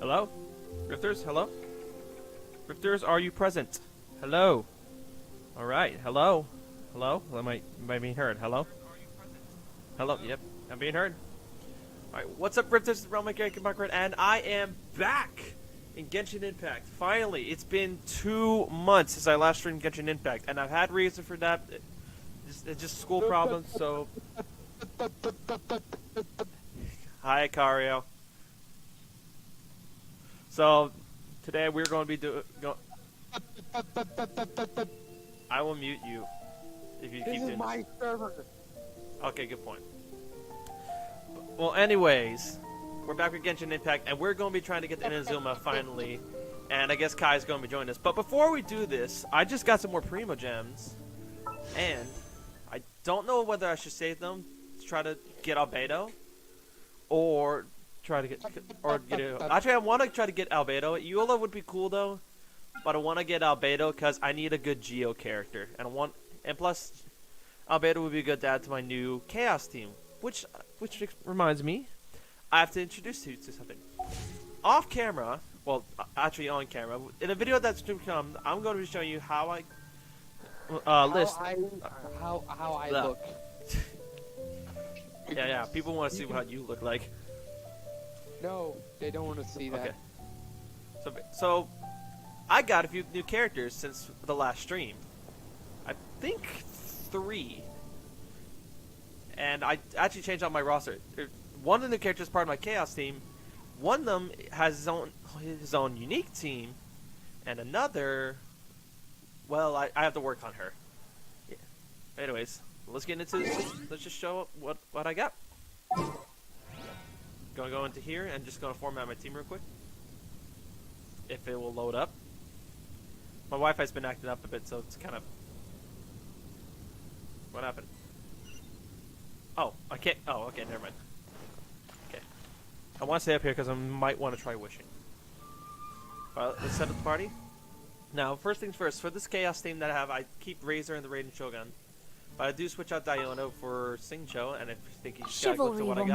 Hello? Rifters, hello? Rifters, are you present? Hello? Alright, hello? Hello? Am I being heard? Hello? Hello? Yep, I'm being heard. Alright, what's up, Rifters? It's Realm Margaret, and I am back in Genshin Impact. Finally, it's been 2 months since I last streamed Genshin Impact, and I've had reason for that. It's just school problems, so... Hi, Cario. So, today we're going to be doing... I will mute you if you keep doing this. This is my server. Okay, good point. Well, anyways, we're back with Genshin Impact, and we're going to be trying to get to INAZUMA finally. And I guess Kai's going to be joining us. But before we do this, I just got some more Primo Gems. And I don't know whether I should save them to try to get Albedo. Or try to get... Actually, I want to try to get Albedo. Eula would be cool, though. But I want to get Albedo because I need a good Geo character. And plus, Albedo would be a good to add to my new Chaos team. Which reminds me, I have to introduce you to something. Off camera, well, actually on camera, in a video that's to come, I'm going to be showing you how I list. How I look. Yeah, people want to see what you look like. No, they don't want to see that. Okay. So, I got a few new characters since the last stream. I think 3. And I actually changed out my roster. One of the characters is part of my Chaos team. One of them has his own unique team. And another... Well, I have to work on her. Yeah. Anyways, let's get into this. Let's just show what I got. Gonna go into here and just gonna format my team real quick. If it will load up. My Wi-Fi's been acting up a bit, so it's kind of... What happened? Oh, I can't... Oh, okay, never mind. Okay. I want to stay up here because I might want to try wishing. Alright, let's set up the party. Now, first things first, for this Chaos team that I have, I keep Razor and the Raiden Shogun. But I do switch out Diono for Singcho, and if you think you gotta go to what I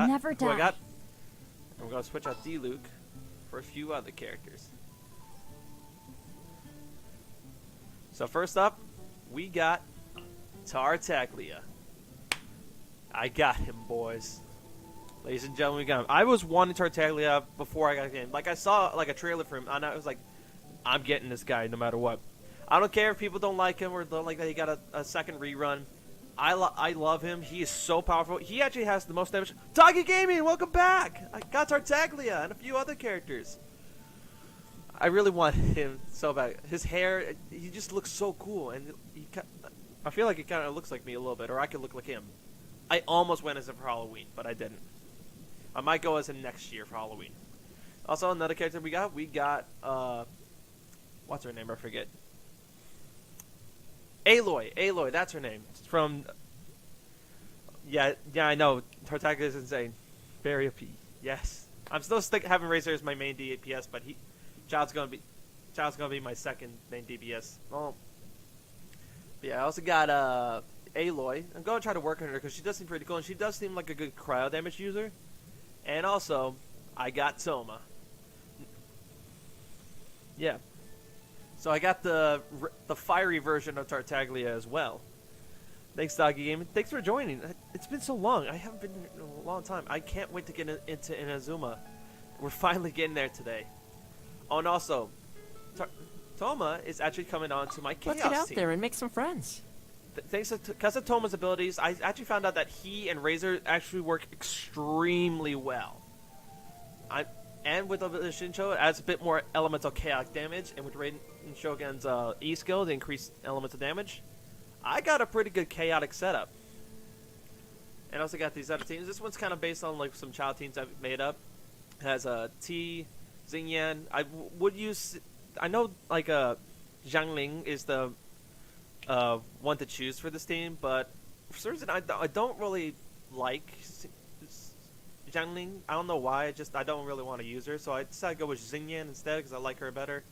got, I'm going to switch out D-Luke for a few other characters. So first up, we got Tartaglia. I got him, boys. Ladies and gentlemen, we got him. I was wanting Tartaglia before I got the game. Like, I saw like a trailer for him, and I was like, I'm getting this guy no matter what. I don't care if people don't like him or don't like that he got a second rerun. I love him. He is so powerful. He actually has the most damage. Tagi Gaming, welcome back! I got Tartaglia and a few other characters. I really want him so bad. His hair, he just looks so cool, and I feel like he kind of looks like me a little bit, or I could look like him. I almost went as him for Halloween, but I didn't. I might go as him next year for Halloween. Also, another character we got, what's her name? I forget. Aloy, that's her name. It's from, yeah, I know. Tartaglia is insane. Very OP. Yes. I'm still having Razor as my main DPS, but Child's gonna be my second main DPS. Well, yeah, I also got Aloy. I'm gonna try to work on her because she does seem pretty cool, and she does seem like a good cryo damage user. And also, I got Toma. Yeah. So I got the fiery version of Tartaglia as well. Thanks, Doggy Gaming. Thanks for joining. It's been so long. I haven't been here in a long time. I can't wait to get into INAZUMA. We're finally getting there today. Oh, and also, Toma is actually coming on to my Chaos team. Let's get out there and make some friends. Thanks because of Toma's abilities, I actually found out that he and Razor actually work extremely well. And with the Shincho, it adds a bit more elemental chaotic damage, and with Raiden Shogun's E skill, the increased elemental damage, I got a pretty good chaotic setup. And also got these other teams. This one's kind of based on like some child teams I've made up. It has T, Xingyan. I know like Zhangling is the one to choose for this team, but for some reason I don't really like Zhangling. I don't know why. I don't really want to use her, so I decided to go with Xingyan instead because I like her better.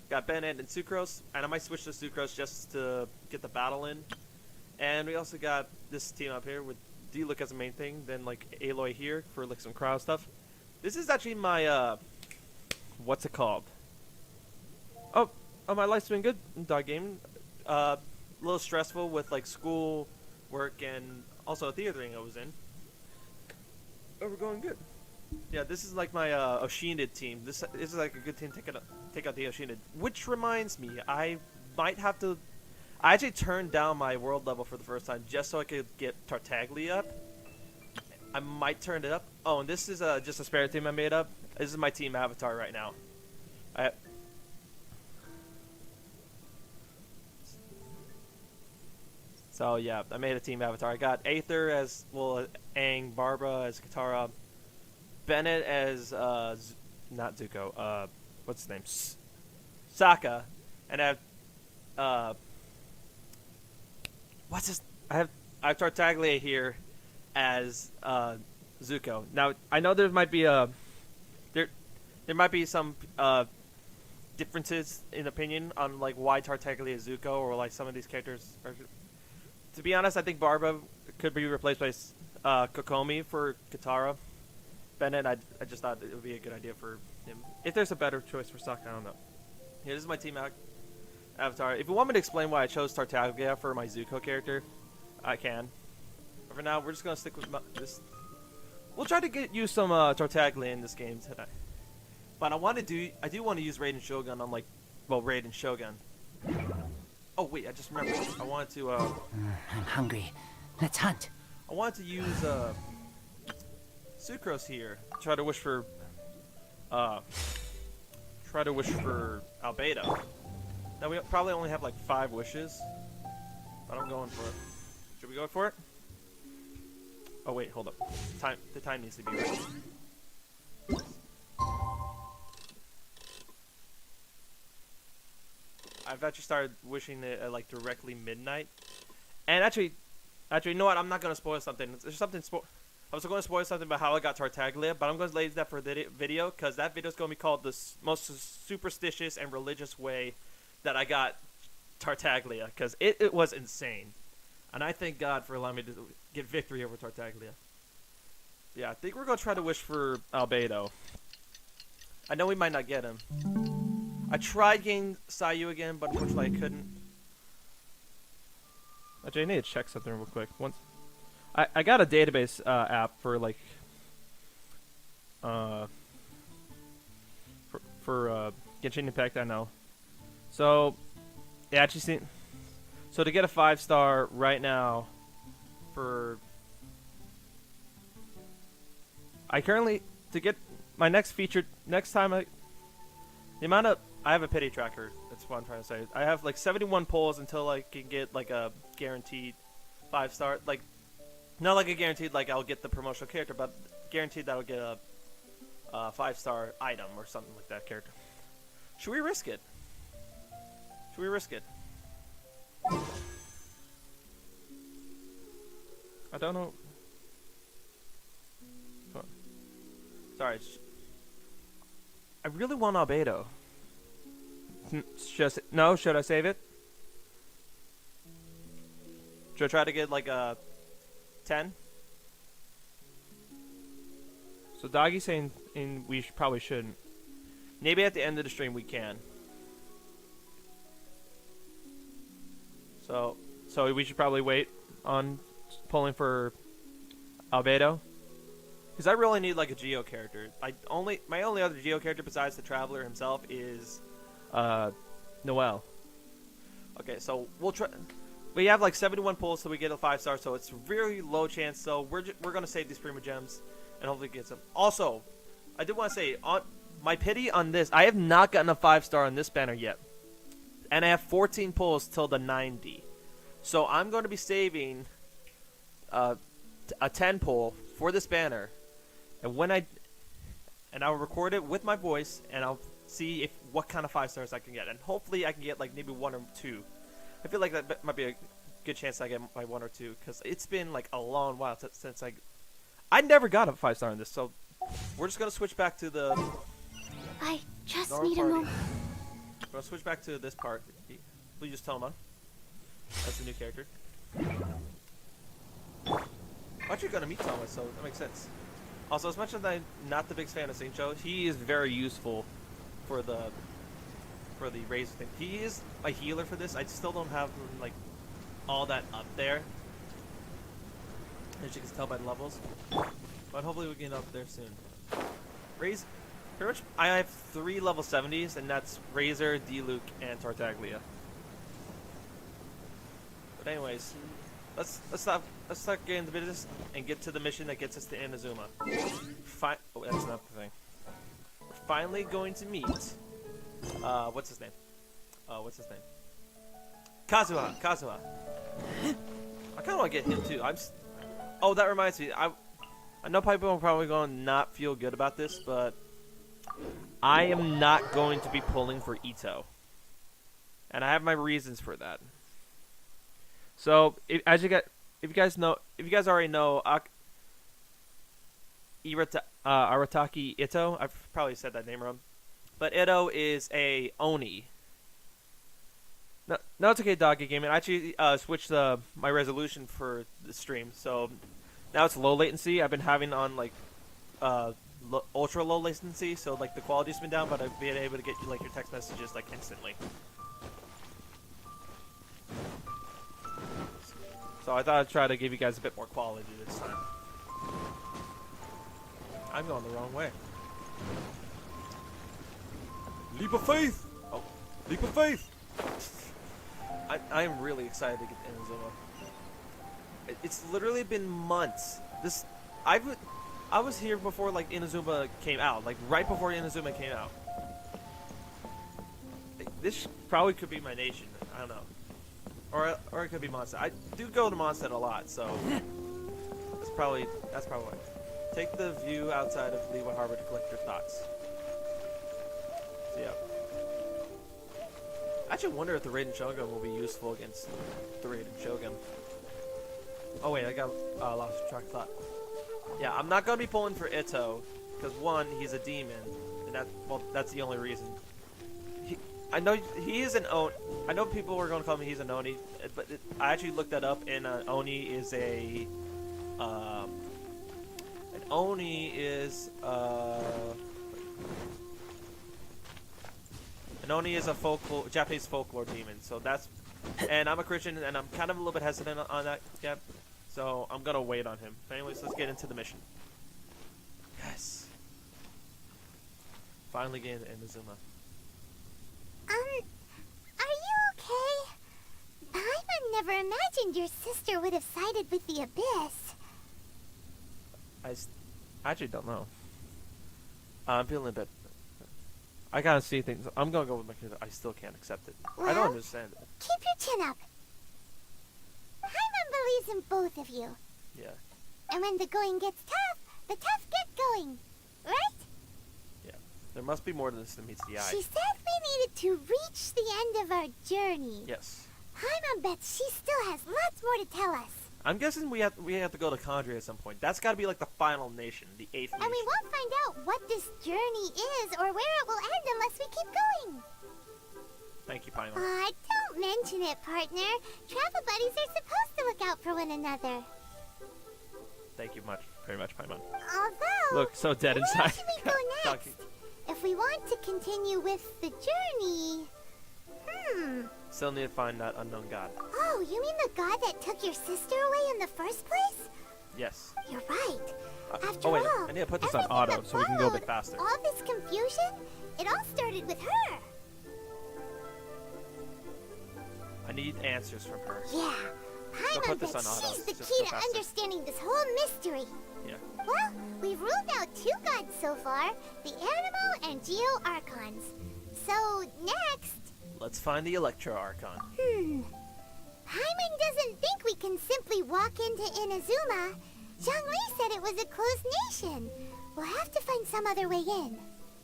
Got Bennett and Sucrose, and I might switch to Sucrose just to get the battle in. And we also got this team up here with D-Look as the main thing, then like Aloy here for like some crowd stuff. This is actually my what's it called? Oh, my life's been good. Dog game. A little stressful with like school, work, and also a theater thing I was in. But we're going good. Yeah, this is like my Oshinid team. This is like a good team to take out the Oshinid. Which reminds me, I might have to. I actually turned down my world level for the first time just so I could get Tartaglia up. I might turn it up. Oh, and this is just a spare team I made up. This is my team avatar right now. So yeah, I made a team avatar. I got Aether as well, Aang, Barbara as Katara, Bennett as not Zuko. What's his name? Sokka, and I have what's his? I have Tartaglia here as Zuko. Now I know there might be there might be some differences in opinion on like why Tartaglia is Zuko or like some of these characters are. To be honest, I think Barbara could be replaced by Kokomi for Katara. Bennett, I just thought it would be a good idea for him. If there's a better choice for Sokka, I don't know. Yeah, this is my team avatar. If you want me to explain why I chose Tartaglia for my Zuko character, I can. But for now, we're just gonna stick with this. We'll try to get you some Tartaglia in this game tonight. But I do want to use Raiden Shogun on Raiden Shogun. Oh wait, I just remembered. I wanted to. I'm hungry. Let's hunt. I wanted to use Sucrose here. Try to wish for Albedo. Now we probably only have like 5 wishes, but I'm going for it. Should we go for it? Oh wait, hold up. The time needs to be right. I've actually started wishing it at like directly midnight. And actually, you know what? I'm not gonna spoil something. There's something I was going to spoil something about how I got Tartaglia, but I'm going to leave that for the video because that video is going to be called the most superstitious and religious way that I got Tartaglia because it was insane. And I thank God for allowing me to get victory over Tartaglia. Yeah, I think we're going to try to wish for Albedo. I know we might not get him. I tried getting Sayu again, but unfortunately I couldn't. Actually, I need to check something real quick. I got a database app for like for Genshin Impact. I know. So it actually seems so to get a 5-star right now for I get my next time the amount of I have a pity tracker. That's what I'm trying to say. I have like 71 polls until I can get like a guaranteed 5-star. Like, not like a guaranteed like I'll get the promotional character, but guaranteed that I'll get a 5-star item or something like that character. Should we risk it? Should we risk it? I don't know. Sorry. I really want Albedo. Should I save it? Should I try to get like a 10? So Doggy's saying we probably shouldn't. Maybe at the end of the stream we can. So we should probably wait on pulling for Albedo. Because I really need like a Geo character. My only other Geo character besides the Traveler himself is Noelle. Okay, so we'll try. We have like 71 pulls, so we get a 5-star. So it's very low chance. So we're gonna save these Prima Gems and hopefully get some. Also, I did want to say on my pity on this. I have not gotten a 5-star on this banner yet, and I have 14 pulls till the 90. So I'm going to be saving a 10 pull for this banner, and I'll record it with my voice, and I'll see what kind of 5-stars I can get, and hopefully I can get like maybe 1 or 2. I feel like that might be a good chance I get my 1 or 2 because it's been like a long while since I never got a 5-star in this. So we're just gonna switch back to the. I just normal need a party. moment. We're gonna switch back to this part. Please use Toma. That's the new character. I'm actually gonna meet Toma, so that makes sense. Also, as much as I'm not the biggest fan of Saint Joe, he is very useful for the Razor thing. He is a healer for this. I still don't have him, like, all that up there, as you can tell by the levels. But hopefully we get up there soon. Pretty much, I have 3 level 70s, and that's Razor, D-Luke, and Tartaglia. But anyways, let's start getting into business and get to the mission that gets us to Inazuma. Oh, that's not the thing. We're finally going to meet. What's his name? Kazuha. I kind of want to get him too. Oh, that reminds me. I know people are probably going to not feel good about this, but I am not going to be pulling for Ito, and I have my reasons for that. So, if you guys already know, Arataki Ito. I've probably said that name wrong, but Ito is a Oni. No, it's okay, Doggy Gaming. I actually switched my resolution for the stream, so now it's low latency. I've been having on like ultra low latency, so like the quality's been down, but I've been able to get like your text messages like instantly. So I thought I'd try to give you guys a bit more quality this time. I'm going the wrong way. Leap of faith! Oh, leap of faith! I am really excited to get to Inazuma. It's literally been months. I was here before like Inazuma came out, like right before Inazuma came out. This probably could be my nation. I don't know. Or it could be Mondstadt. I do go to Mondstadt a lot, so that's probably why. Take the view outside of Leeway Harbor to collect your thoughts. So yeah. I actually wonder if the Raiden Shogun will be useful against the Raiden Shogun. Oh wait, I got lost track of thought. Yeah, I'm not gonna be pulling for Ito because one, he's a demon, and that's the only reason. I know he is an Oni. I know people are gonna call me he's an Oni, but I actually looked that up, and an Oni is a Japanese folklore demon. So that's, and I'm a Christian, and I'm kind of a little bit hesitant on that. Yeah, so I'm gonna wait on him. But anyways, let's get into the mission. Yes. Finally getting to Inazuma. Are you okay? Paimon never imagined your sister would have sided with the Abyss. I actually don't know. I'm feeling a bit. I gotta see things. I'm gonna go with my kid. I still can't accept it. Well, I don't understand it. Keep your chin up. Paimon believes in both of you. Yeah. And when the going gets tough, the tough get going. Right? Yeah. There must be more to this than meets the eye. She said we needed to reach the end of our journey. Yes. Paimon bets she still has lots more to tell us. I'm guessing we have to go to Condria at some point. That's got to be like the final nation, the 8th nation. And we won't find out what this journey is or where it will end unless we keep going. Thank you, Paimon. Don't mention it, partner. Travel buddies are supposed to look out for one another. Thank you very much, Paimon. Although, Look, so dead where inside. should we go next? If we want to continue with the journey, Still need to find that unknown god. Oh, you mean the god that took your sister away in the first place? Yes. You're right. After oh wait, all, I need to put this on everything auto that so we can go a bit followed, faster. All this confusion, it all started with her. I need answers from her. Yeah. I'll Paimon put this bet on auto, she's the just key go to faster. understanding this whole mystery. Yeah. Well, we've ruled out 2 gods so far, the Animal and Geo Archons. So, next... Let's find the Electro Archon. Paimon doesn't think we can simply walk into Inazuma. Zhongli said it was a closed nation. We'll have to find some other way in.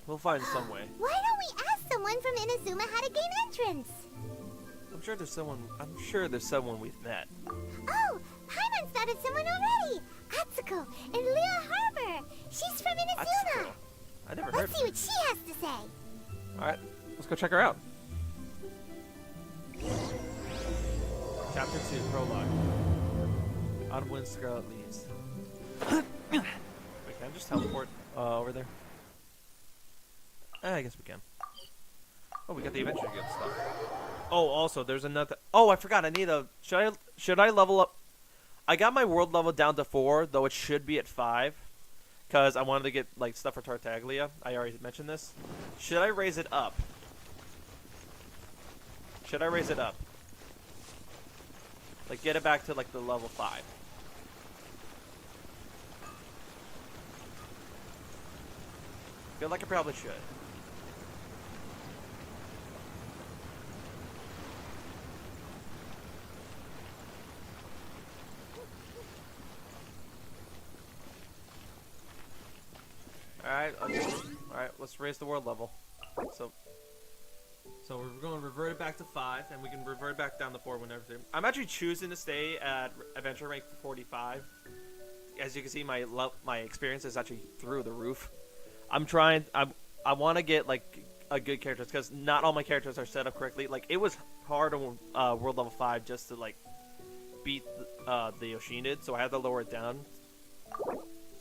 We'll find some way. Why don't we ask someone from Inazuma how to gain entrance? I'm sure there's someone we've met. Oh, Paimon's thought of someone already. Atsuko in Lea Harbor. She's from Inazuma. Atsuko. I never heard Let's of see her. what she has to say. Alright, let's go check her out. Chapter 2, Prologue. Autumn wind, scarlet leaves. Wait, can I just teleport over there? I guess we can. Oh, we got the adventure guild stuff. Oh, also, there's another. Oh, I forgot. I need a. Should I level up? I got my world level down to 4, though it should be at 5, because I wanted to get like stuff for Tartaglia. I already mentioned this. Should I raise it up? Should I raise it up? Like get it back to like the level 5. Feel like I probably should. Alright, let's raise the world level. So we're going to revert it back to 5, and we can revert it back down to 4 whenever. I'm actually choosing to stay at adventure rank 45. As you can see, my experience is actually through the roof. I'm trying. I want to get like a good character because not all my characters are set up correctly. Like it was hard on world level 5 just to like beat the Yoshinid, so I had to lower it down.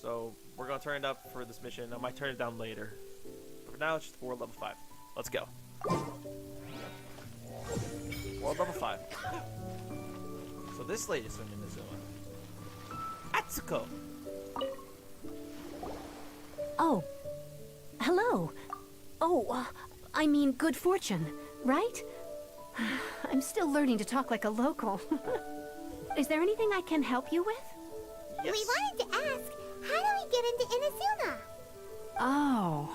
So we're gonna turn it up for this mission. I might turn it down later. But for now, it's just world level 5. Let's go. World level 5. So this lady's from Inazuma. Atsuko. Oh. Hello. Oh, I mean good fortune, right? I'm still learning to talk like a local. Is there anything I can help you with? Yes. We wanted to ask, how do we get into Inazuma? Oh,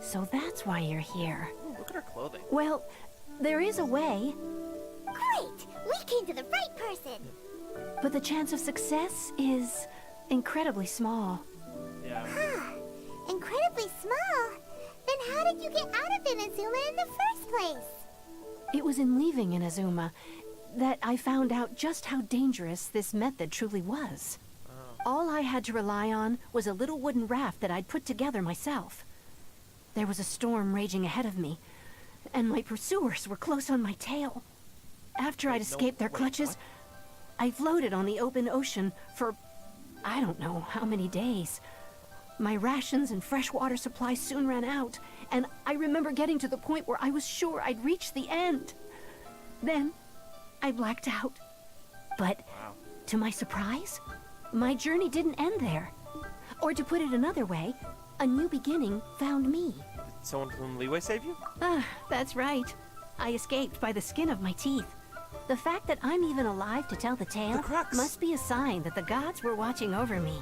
so that's why you're here. Ooh, look at her clothing. Well, there is a way, Great! We came to the right person! but the chance of success is incredibly small. Yeah. Incredibly small? Then how did you get out of Inazuma in the first place? It was in leaving Inazuma that I found out just how dangerous this method truly was. All I had to rely on was a little wooden raft that I'd put together myself. There was a storm raging ahead of me, and my pursuers were close on my tail. After I'd escaped their clutches, I floated on the open ocean for I don't know how many days. My rations and fresh water supply soon ran out, and I remember getting to the point where I was sure I'd reached the end. Then, I blacked out. But, Wow. to my surprise, my journey didn't end there. Or to put it another way, a new beginning found me. Did someone from Leeway save you? Ah, that's right. I escaped by the skin of my teeth. The fact that I'm even alive to tell the tale The crux. must be a sign that the gods were watching over me.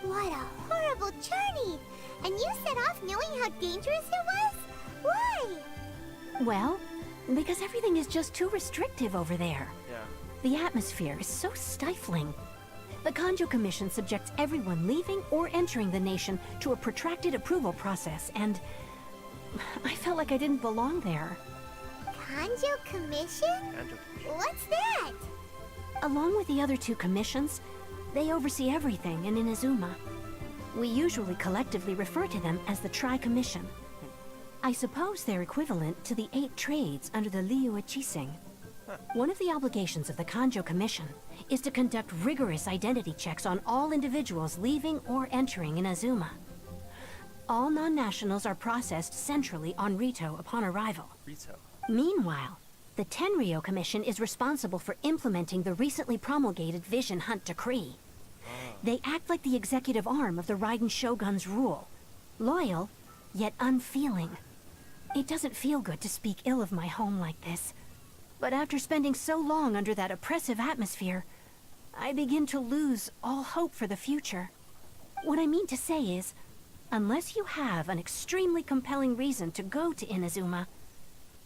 What a horrible journey! And you set off knowing how dangerous it was? Why? Well, because everything is just too restrictive over there. Yeah. The atmosphere is so stifling. The Kanjo Commission subjects everyone leaving or entering the nation to a protracted approval process, and I felt like I didn't belong there. Kanjo Commission? Andrew. What's that? Along with the other two commissions, they oversee everything in Inazuma. We usually collectively refer to them as the Tri-Commission. I suppose they're equivalent to the 8 trades under the Liu Chising. One of the obligations of the Kanjo Commission is to conduct rigorous identity checks on all individuals leaving or entering Inazuma. All non-nationals are processed centrally on Rito upon arrival. Rito. Meanwhile, the Tenryo Commission is responsible for implementing the recently promulgated Vision Hunt Decree. They act like the executive arm of the Raiden Shogun's rule. Loyal, yet unfeeling. It doesn't feel good to speak ill of my home like this. But after spending so long under that oppressive atmosphere, I begin to lose all hope for the future. What I mean to say is, unless you have an extremely compelling reason to go to Inazuma,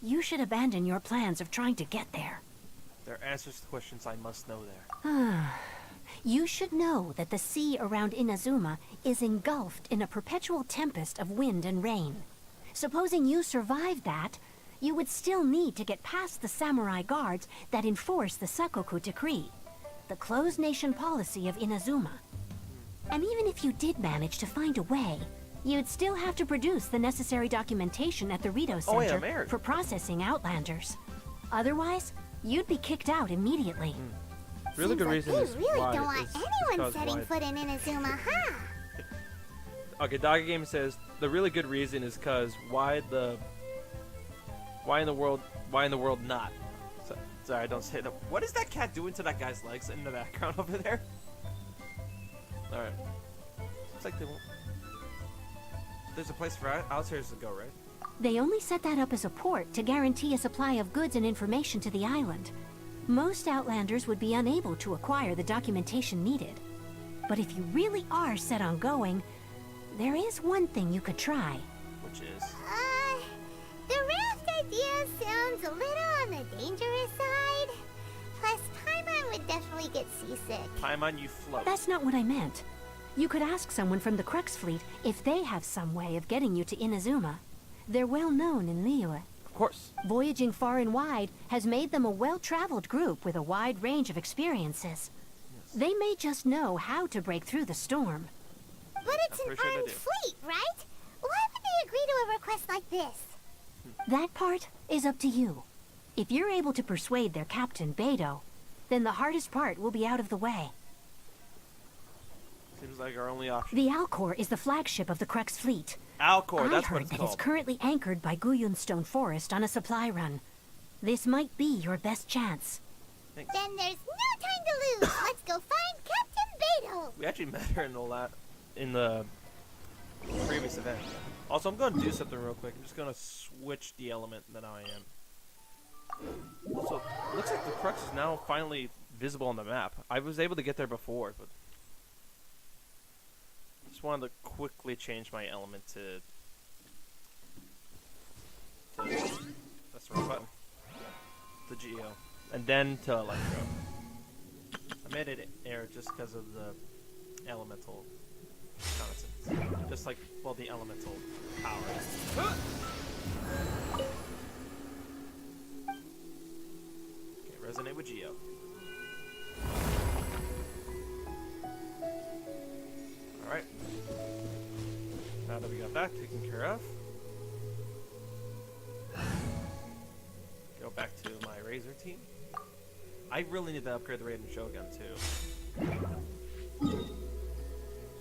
you should abandon your plans of trying to get there. There are answers to questions I must know there. You should know that the sea around Inazuma is engulfed in a perpetual tempest of wind and rain. Supposing you survived that, you would still need to get past the samurai guards that enforce the Sakoku Decree, the closed nation policy of Inazuma. And even if you did manage to find a way, you'd still have to produce the necessary documentation at the Rito Oh, wait, Center I'm married. for processing Outlanders. Otherwise, you'd be kicked out immediately. Really good Seems reason like is they really why don't want is anyone because setting why- foot in Inazuma, huh? Okay, Doggy Game says the really good reason is because why the Why in the world? Why in the world not? Sorry, don't say that. What is that cat doing to that guy's legs in the background over there? All right. Looks like they won't. There's a place for outsiders to go, right? They only set that up as a port to guarantee a supply of goods and information to the island. Most Outlanders would be unable to acquire the documentation needed. But if you really are set on going, there is one thing you could try. Which is? The raft idea sounds a little on the dangerous side. Plus, Paimon would definitely get seasick. Paimon, you float. That's not what I meant. You could ask someone from the Crux fleet if they have some way of getting you to Inazuma. They're well known in Liyue. Of course. Voyaging far and wide has made them a well-traveled group with a wide range of experiences. Yes. They may just know how to break through the storm. But it's an armed fleet, right? Why would they agree to a request like this? That part is up to you. If you're able to persuade their captain, Beidou, then the hardest part will be out of the way. Seems like our only option. The Alcor is the flagship of the Crux fleet. Alcor, I that's what heard it's that called. it's currently anchored by Guyunstone Forest on a supply run. This might be your best chance. Thanks. Then there's no time to lose. Let's go find Captain Beidou. We actually met her in the previous event. Also, I'm going to do something real quick. I'm just going to switch the element that I am. Also, it looks like the Crux is now finally visible on the map. I was able to get there before, but just wanted to quickly change my element to that's the wrong button. To Geo, and then to Electro. I made it air just because of the elemental constants. Just like, well, the elemental power. Okay, resonate with Geo. Alright. Now that we got that taken care of, go back to my Razor team. I really need to upgrade the Raiden Shogun too.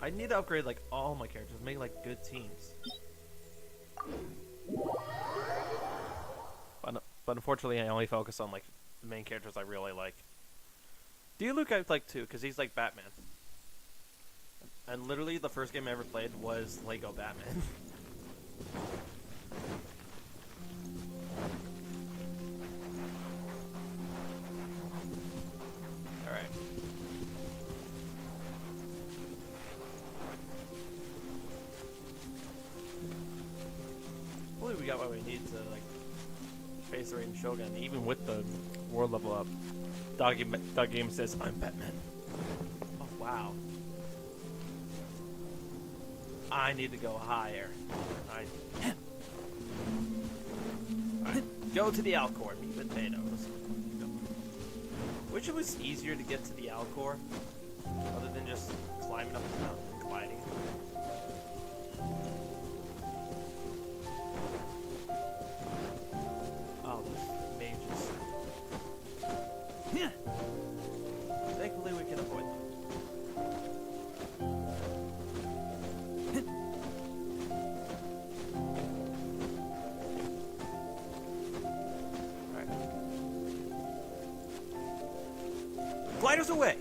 I need to upgrade like all my characters, make like good teams. But unfortunately, I only focus on like the main characters I really like. Diluc I like too, because he's like Batman. And literally, the first game I ever played was Lego Batman. Alright. Hopefully we got what we need to, like, face the Raiden Shogun, even with the world level up. Dog Game says, I'm Batman. Oh, wow. I need to go higher. Alright. Go to the Alcor, meet with Thanos. Which it was easier to get to the Alcor, other than just climbing up the mountain and gliding. Oh, those mages. Yeah. Thankfully we can avoid them. Gliders away!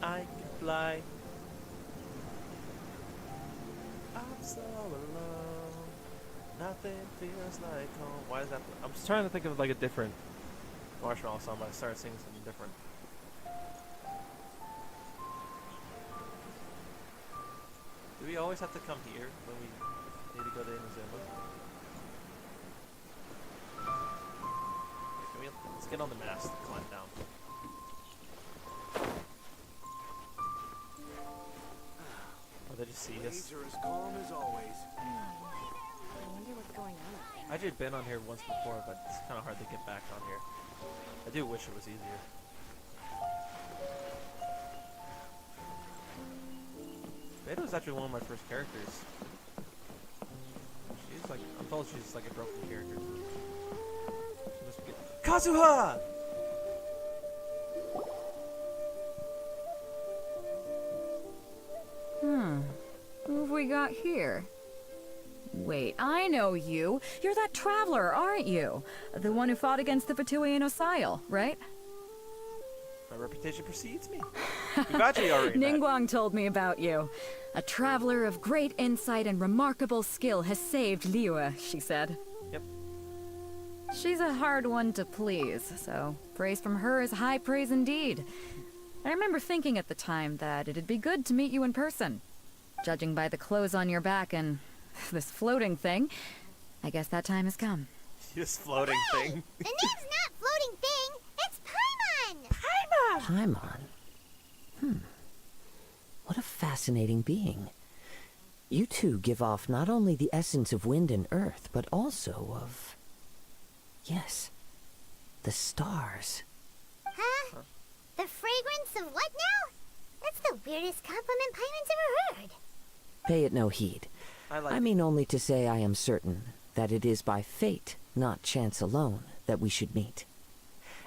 I can fly. I'm so alone. Nothing feels like home. Why is that? I'm just trying to think of like a different Marshmallow song, but I started singing something different. Do we always have to come here when we need to go to Inazuma? Okay, let's get on the mast and climb down. Oh, they just see us. Are as calm as always. I wonder what's going on. I actually been on here once before, but it's kind of hard to get back on here. I do wish it was easier. Beta was actually one of my first characters. She's like, I'm told she's like a broken character. She must be Kazuha! have we got here? Wait, I know you. You're that traveler, aren't you? The one who fought against the Fatui and Osile, right? My reputation precedes me. Gugachi already met. Ningguang told me about you. A traveler of great insight and remarkable skill has saved Liyue, she said. Yep. She's a hard one to please, so praise from her is high praise indeed. I remember thinking at the time that it'd be good to meet you in person. Judging by the clothes on your back and this floating thing, I guess that time has come. This floating thing. The name's not floating thing. It's Paimon. Paimon? What a fascinating being. You two give off not only the essence of wind and earth, but also of... yes, the stars. Huh? The fragrance of what now? That's the weirdest compliment Paimon's ever heard. Pay it no heed. I mean only to say I am certain that it is by fate, not chance alone, that we should meet.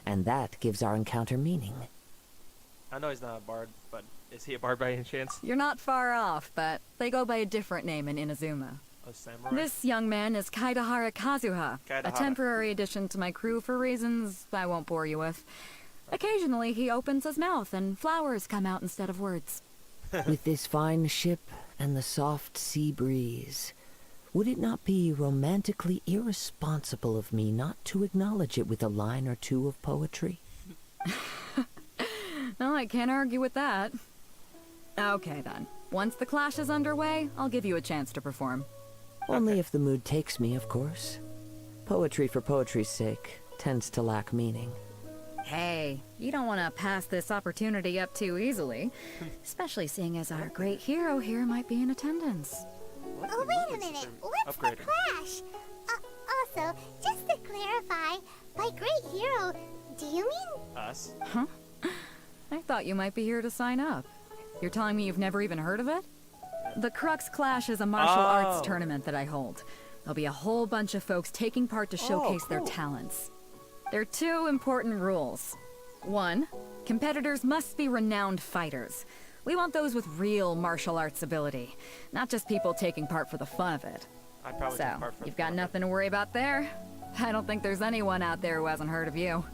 And that gives our encounter meaning. I know he's not a bard, but is he a bard by any chance? You're not far off, but they go by a different name in Inazuma. A samurai? This young man is Kaidahara Kazuha, a Kaidahara. temporary addition to my crew for reasons I won't bore you with. Occasionally he opens his mouth and flowers come out instead of words. With this fine ship and the soft sea breeze, would it not be romantically irresponsible of me not to acknowledge it with a line or two of poetry? No, I can't argue with that. Okay then. Once the clash is underway, I'll give you a chance to perform. Only if the mood takes me, of course. Poetry for poetry's sake tends to lack meaning. Hey, you don't want to pass this opportunity up too easily. Especially seeing as our great hero here might be in attendance. Oh, wait a minute. What's the clash? Also, just to clarify, by great hero, do you mean... Us? Huh? I thought you might be here to sign up. You're telling me you've never even heard of it? The Crux Clash is a martial arts tournament that I hold. There'll be a whole bunch of folks taking part to showcase their talents. There are two important rules. One, competitors must be renowned fighters. We want those with real martial arts ability, not just people taking part for the fun of it. I'd probably take part for You've got nothing to worry about there. I don't think there's anyone out there who hasn't heard of you.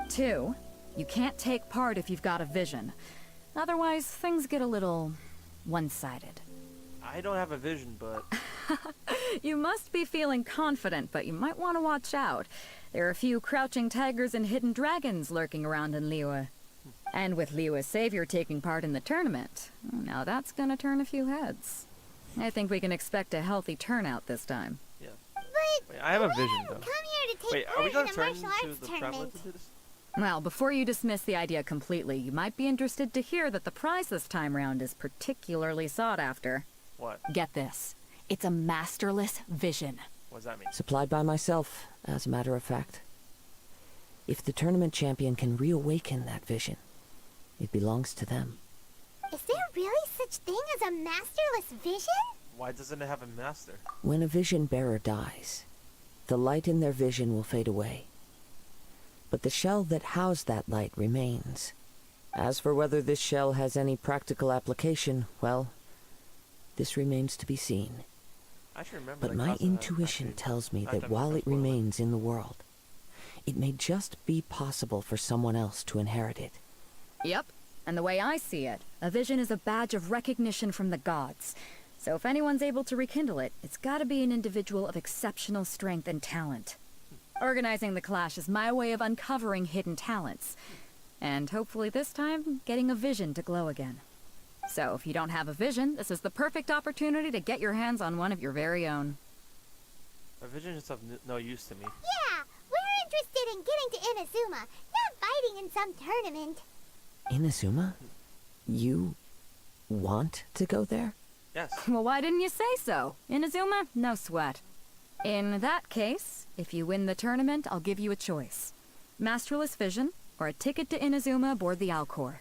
Two, you can't take part if you've got a vision. Otherwise, things get a little one-sided. I don't have a vision, but... You must be feeling confident, but you might want to watch out. There are a few crouching tigers and hidden dragons lurking around in Liyue. And with Liyue's savior taking part in the tournament, now that's gonna turn a few heads. I think we can expect a healthy turnout this time. Yeah. But Wait, I have a vision, though. come here to take Wait, are part we gonna in a turn martial into arts the traveler tournament. to do this? Well, before you dismiss the idea completely, you might be interested to hear that the prize this time round is particularly sought after. What? Get this. It's a masterless vision. What does that mean? Supplied by myself, as a matter of fact. If the tournament champion can reawaken that vision, it belongs to them. Is there really such thing as a masterless vision? Why doesn't it have a master? When a vision bearer dies, the light in their vision will fade away. But the shell that housed that light remains. As for whether this shell has any practical application, well, this remains to be seen. I should remember. But my intuition tells me that while it remains in the world, it may just be possible for someone else to inherit it. Yep. And the way I see it, a vision is a badge of recognition from the gods. So if anyone's able to rekindle it, it's gotta be an individual of exceptional strength and talent. Organizing the clash is my way of uncovering hidden talents. And hopefully this time, getting a vision to glow again. So if you don't have a vision, this is the perfect opportunity to get your hands on one of your very own. A vision is of no use to me. Yeah, we're interested in getting to Inazuma, not fighting in some tournament. Inazuma? You want to go there? Yes. Well, why didn't you say so? Inazuma, no sweat. In that case, if you win the tournament, I'll give you a choice. Masterless Vision, or a ticket to Inazuma aboard the Alcor.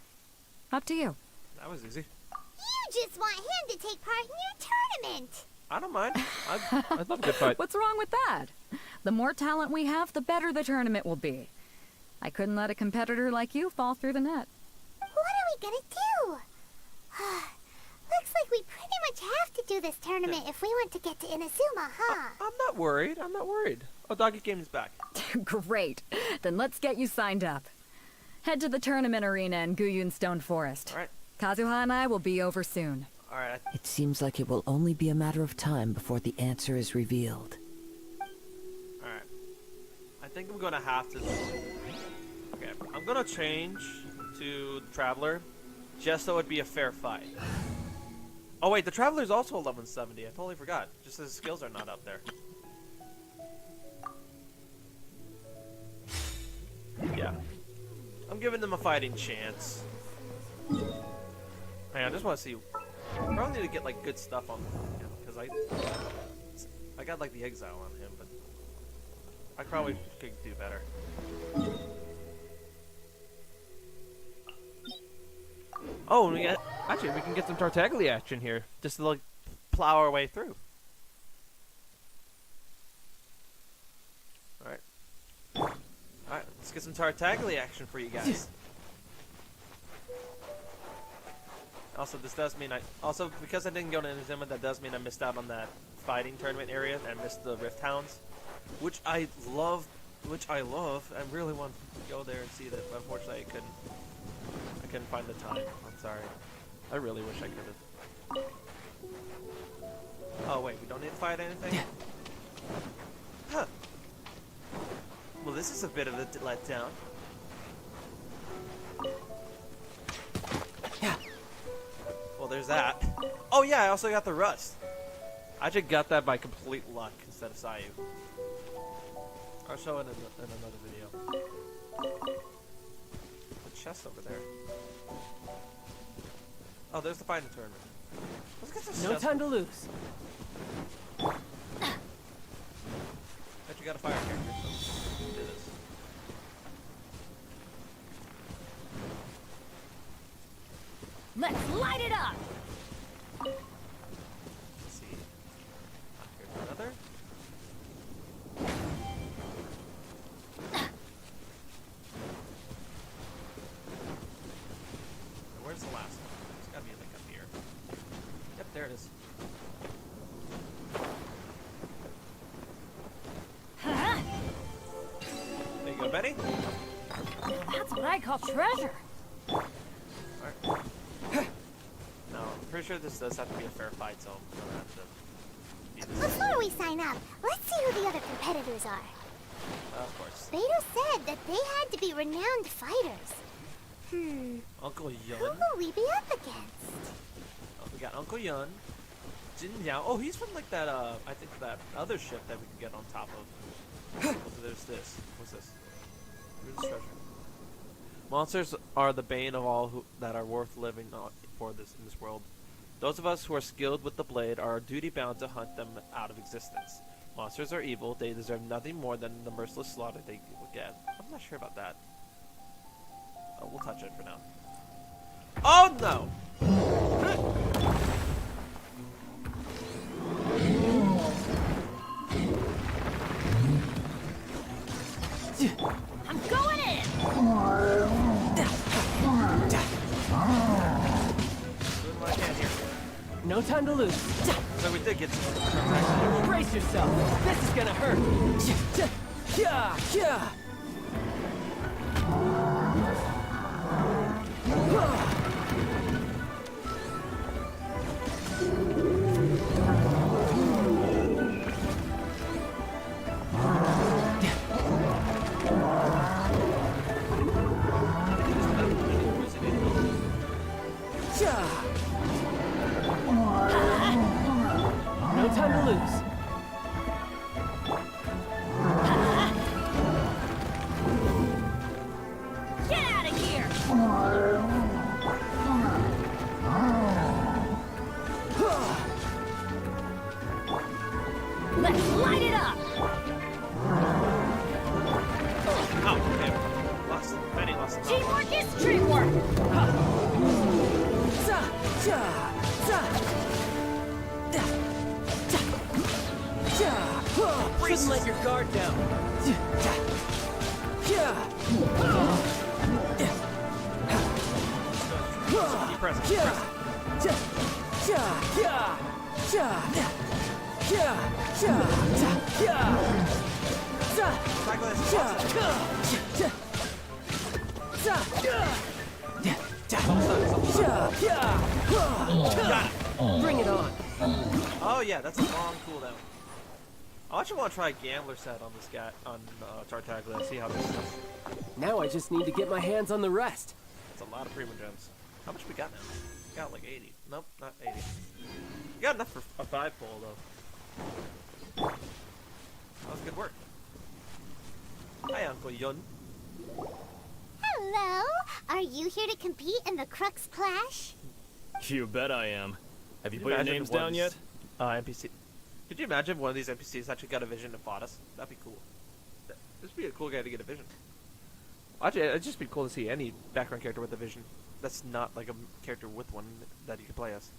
Up to you. That was easy. You just want him to take part in your tournament. I don't mind. I'd love a good fight. What's wrong with that? The more talent we have, the better the tournament will be. I couldn't let a competitor like you fall through the net. What are we gonna do? Looks like we pretty much have to do this tournament if we want to get to Inazuma, huh? I'm not worried. I'm not worried. Oh, Doggy Game is back. Great. Then let's get you signed up. Head to the tournament arena in Guyun Stone Forest. All right. Kazuha and I will be over soon. All right. It seems like it will only be a matter of time before the answer is revealed. All right. I think I'm gonna have to. Okay. I'm gonna change to the Traveler, just so it'd be a fair fight. Oh wait, the Traveler's also 1170. I totally forgot. Just his skills are not up there. Yeah. I'm giving them a fighting chance. Man, I just want to see. I probably need to get like good stuff on him because I got like the exile on him, but I probably could do better. Oh, actually, we can get some Tartaglia action here, just to like plow our way through. All right. Alright, let's get some Tartaglia action for you guys. Also, this does mean also, because I didn't go to Inazuma, that does mean I missed out on that fighting tournament area and missed the Rift Hounds, which I love. I really want to go there and see that, but unfortunately I couldn't find the time. I'm sorry. I really wish I could have. Oh wait, we don't need to fight anything? Huh. Well, this is a bit of a letdown. Yeah. Well, there's that. Oh yeah, I also got the rust. I just got that by complete luck instead of Sayu. I'll show it in another video. The chest over there. Oh, there's the fighting tournament. Let's get this No chest. time to lose. Bet you got a fire character. So do this. Let's light it up! Let's see. Here's another. Where's the last one? It's gotta be like up here. Yep, there it is. There you go, Betty. That's what I call treasure. Alright. No, I'm pretty sure this does have to be a fair fight, so I'm gonna have to be this. Before we sign up, let's see who the other competitors are. Of course. Beidou said that they had to be renowned fighters. Uncle Who Yun. will we be up against? Oh, we got Uncle Yun. Jin Liao. Oh, he's from like that, I think that other ship that we can get on top of. So there's this. What's this? Here's treasure. Monsters are the bane of all that are worth living for in this world. Those of us who are skilled with the blade are duty bound to hunt them out of existence. Monsters are evil. They deserve nothing more than the merciless slaughter they will get. I'm not sure about that. Oh, we'll touch it for now. Oh no! I'm going in! Doing what I can here. No time to lose. So we did get some. Brace yourself. This is gonna hurt. Yeah, yeah. No time to lose. Get out of here! Let's light it up! Oh, damn. Lost. Benny lost. Teamwork is dreamwork! Shouldn't let your guard down. Keep pressing. Keep pressing. Bring it on. Oh yeah, that's a long cooldown. I actually want to try a gambler set on this guy on Tartaglia. See how this is. Now I just need to get my hands on the rest. That's a lot of primo gems. How much we got now? We got like 80. Nope, not 80. We got enough for a 5-pole though. That was good work. Hi, Uncle Yun. Hello. Are you here to compete in the Crux Clash? You bet I am. Have you Could put your imagine names one down of yet? these, NPC. Could you imagine one of these NPCs actually got a vision and fought us? That'd be cool. This would be a cool guy to get a vision. Actually, it'd just be cool to see any background character with a vision. That's not like a character with one that you could play as.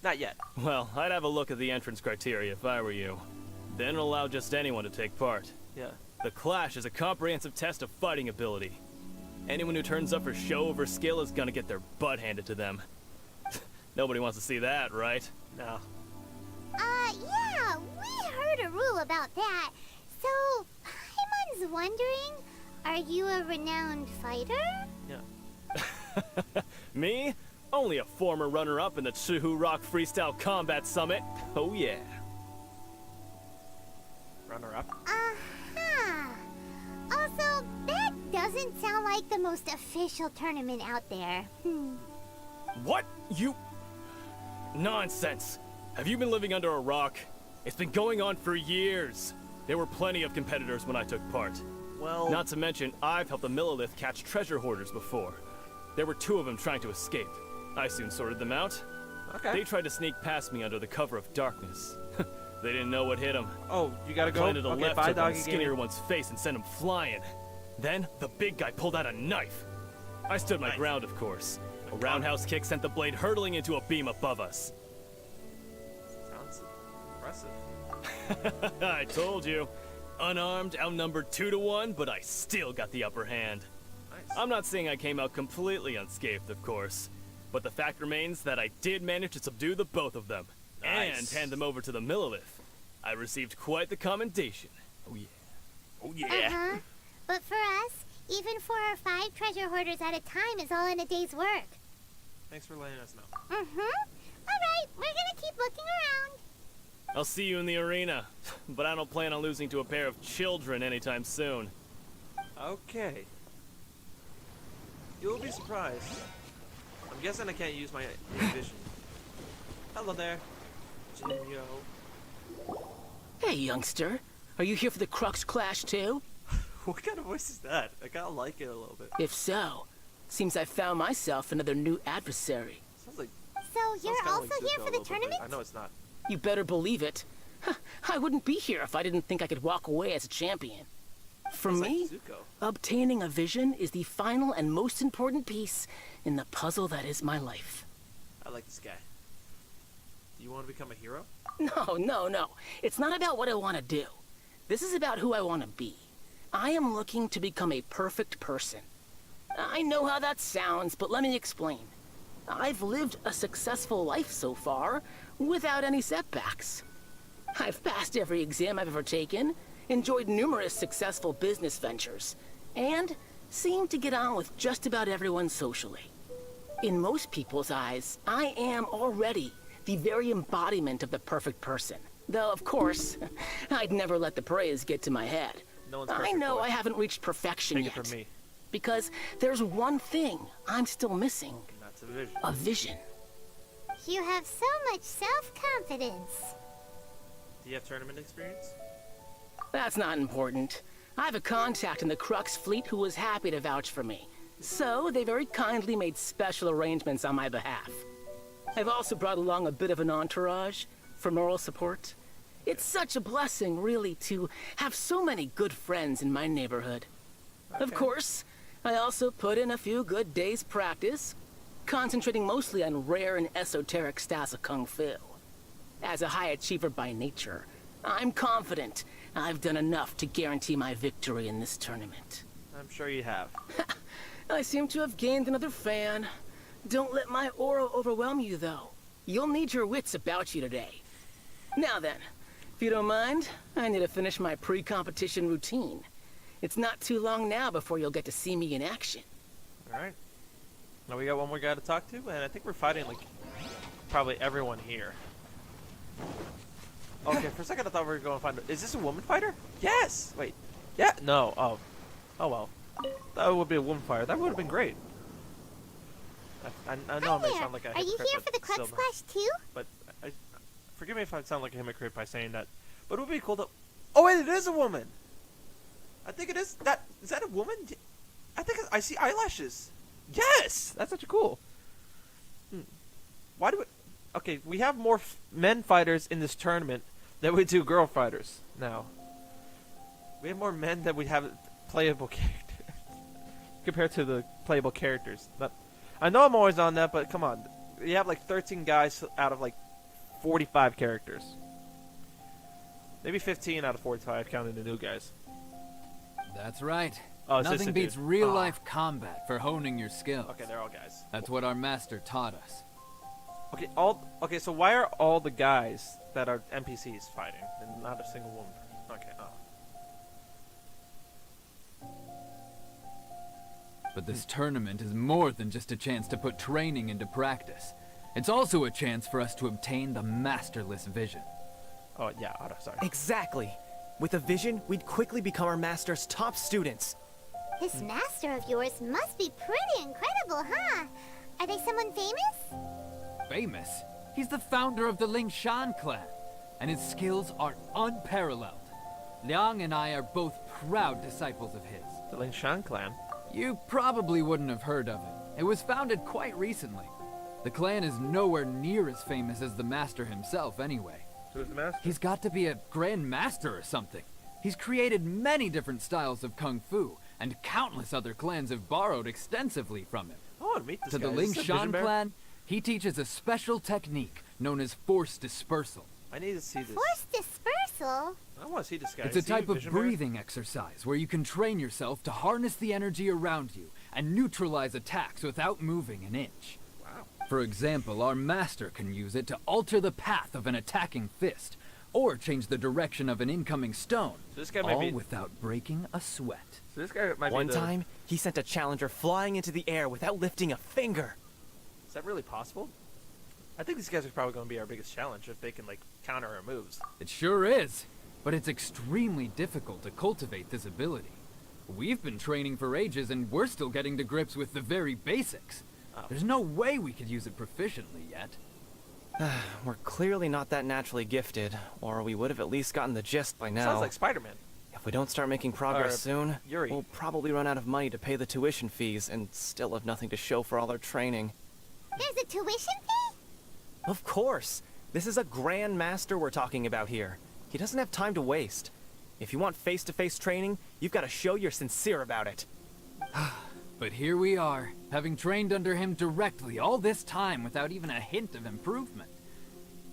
Not yet. Well, I'd have a look at the entrance criteria if I were you. Then allow just anyone to take part. Yeah. The Clash is a comprehensive test of fighting ability. Anyone who turns up for show over skill is gonna get their butt handed to them. Nobody wants to see that, right? No. Yeah, we heard a rule about that. So, Paimon's wondering, are you a renowned fighter? Yeah. Me? Only a former runner-up in the Chihu Rock Freestyle Combat Summit. Oh yeah. Runner up. Uh-huh. Also, that doesn't sound like the most official tournament out there. What? You... Nonsense. Have you been living under a rock? It's been going on for years. There were plenty of competitors when I took part. Well... Not to mention, I've helped the Millilith catch treasure hoarders before. There were 2 of them trying to escape. I soon sorted them out. Okay. They tried to sneak past me under the cover of darkness. They didn't know what hit them. Oh, you gotta go? Planted a Okay, left bye, hook on doggy skinnier gamer. one's face and sent him flying. Then, the big guy pulled out a knife. I stood my Nice. ground, of course. A roundhouse kick sent the blade hurtling into a beam above us. Sounds impressive. I told you. Unarmed, outnumbered 2 to 1, but I still got the upper hand. Nice. I'm not saying I came out completely unscathed, of course. But the fact remains that I did manage to subdue the both of them. Nice. And hand them over to the Millilith. I received quite the commendation. Oh yeah. Oh yeah. Uh-huh. But for us, even 4 or 5 treasure hoarders at a time is all in a day's work. Thanks for letting us know. Mm-hmm. Alright, we're gonna keep looking around. I'll see you in the arena. But I don't plan on losing to a pair of children anytime soon. Okay. You'll be surprised. I'm guessing I can't use my vision. Hello there, Jinyo. Hey, youngster. Are you here for the Crux Clash too? What kind of voice is that? I kinda like it a little bit. If so, seems I found myself another new adversary. Sounds like. So you're kinda also like here Zuko for a the little bit, but tournament? I know it's not. You better believe it. I wouldn't be here if I didn't think I could walk away as a champion. For Sounds me, like Zuko. obtaining a vision is the final and most important piece in the puzzle that is my life. I like this guy. Do you want to become a hero? No. It's not about what I want to do. This is about who I want to be. I am looking to become a perfect person. I know how that sounds, but let me explain. I've lived a successful life so far, without any setbacks. I've passed every exam I've ever taken, enjoyed numerous successful business ventures, and seem to get on with just about everyone socially. In most people's eyes, I am already the very embodiment of the perfect person. Though, of course, I'd never let the praise get to my head. No one's I perfect, know boy. I haven't reached perfection Take yet. it from me. Because there's one thing I'm still missing. That's a vision. A vision. You have so much self-confidence. Do you have tournament experience? That's not important. I have a contact in the Crux fleet who was happy to vouch for me. So they very kindly made special arrangements on my behalf. I've also brought along a bit of an entourage for moral support. It's such a blessing, really, to have so many good friends in my neighborhood. Of course, I also put in a few good days' practice, concentrating mostly on rare and esoteric styles of Kung Fu. As a high achiever by nature, I'm confident I've done enough to guarantee my victory in this tournament. I'm sure you have. I seem to have gained another fan. Don't let my aura overwhelm you, though. You'll need your wits about you today. Now then, if you don't mind, I need to finish my pre-competition routine. It's not too long now before you'll get to see me in action. Alright. Now we got one more guy to talk to, and I think we're fighting, like, probably everyone here. Okay, for a second I thought we were going to find... Is this a woman fighter? Yes! Wait. Yeah? No. Oh. Oh, well. That would be a woman fighter. That would have been great. I know I may sound like a hypocrite. Are you here for the Crux Clash too? But forgive me if I sound like a hypocrite by saying that. But it would be cool to... Oh, wait, it is a woman! I think it is... Is that a woman? I think I see eyelashes. Yes! That's such a cool. Why do we... Okay, we have more men fighters in this tournament than we do girl fighters now. We have more men than we have playable characters compared to the playable characters. But I know I'm always on that, but come on. You have like 13 guys out of like 45 characters. Maybe 15 out of 45 counting the new guys. That's right. Oh, it's Nothing just a beats dude. real-life combat for honing your skills. Okay, they're all guys. That's what our master taught us. Okay, so why are all the guys that are NPCs fighting and not a single woman? Okay, But this tournament is more than just a chance to put training into practice. It's also a chance for us to obtain the masterless vision. Oh, yeah, sorry. Exactly. With a vision, we'd quickly become our master's top students. This master of yours must be pretty incredible, huh? Are they someone famous? Famous? He's the founder of the Lingshan clan, and his skills are unparalleled. Liang and I are both proud disciples of his. The Lingshan clan? You probably wouldn't have heard of it. It was founded quite recently. The clan is nowhere near as famous as the master himself anyway. Who's the master? He's got to be a grand master or something. He's created many different styles of kung fu, and countless other clans have borrowed extensively from him. I want to meet this To guy. the Is this a vision Lingshan bear? clan, he teaches a special technique known as force dispersal. I need to see this. Force dispersal? I want to see this guy. It's a Is he type of vision bear? breathing exercise where you can train yourself to harness the energy around you and neutralize attacks without moving an inch. Wow. For example, our master can use it to alter the path of an attacking fist, or change the direction of an incoming stone, So this guy might all be... without breaking a sweat. So this guy might One be the... time, he sent a challenger flying into the air without lifting a finger. Is that really possible? I think these guys are probably going to be our biggest challenge if they can, like, counter our moves. It sure is, but it's extremely difficult to cultivate this ability. We've been training for ages and we're still getting to grips with the very basics. Oh. There's no way we could use it proficiently yet. We're clearly not that naturally gifted, or we would have at least gotten the gist by now. Sounds like Spider-Man. If we don't start making progress soon, Yuri. we'll probably run out of money to pay the tuition fees and still have nothing to show for all our training. There's a tuition fee? Of course! This is a grand master we're talking about here. He doesn't have time to waste. If you want face-to-face training, you've got to show you're sincere about it. But here we are, having trained under him directly all this time without even a hint of improvement.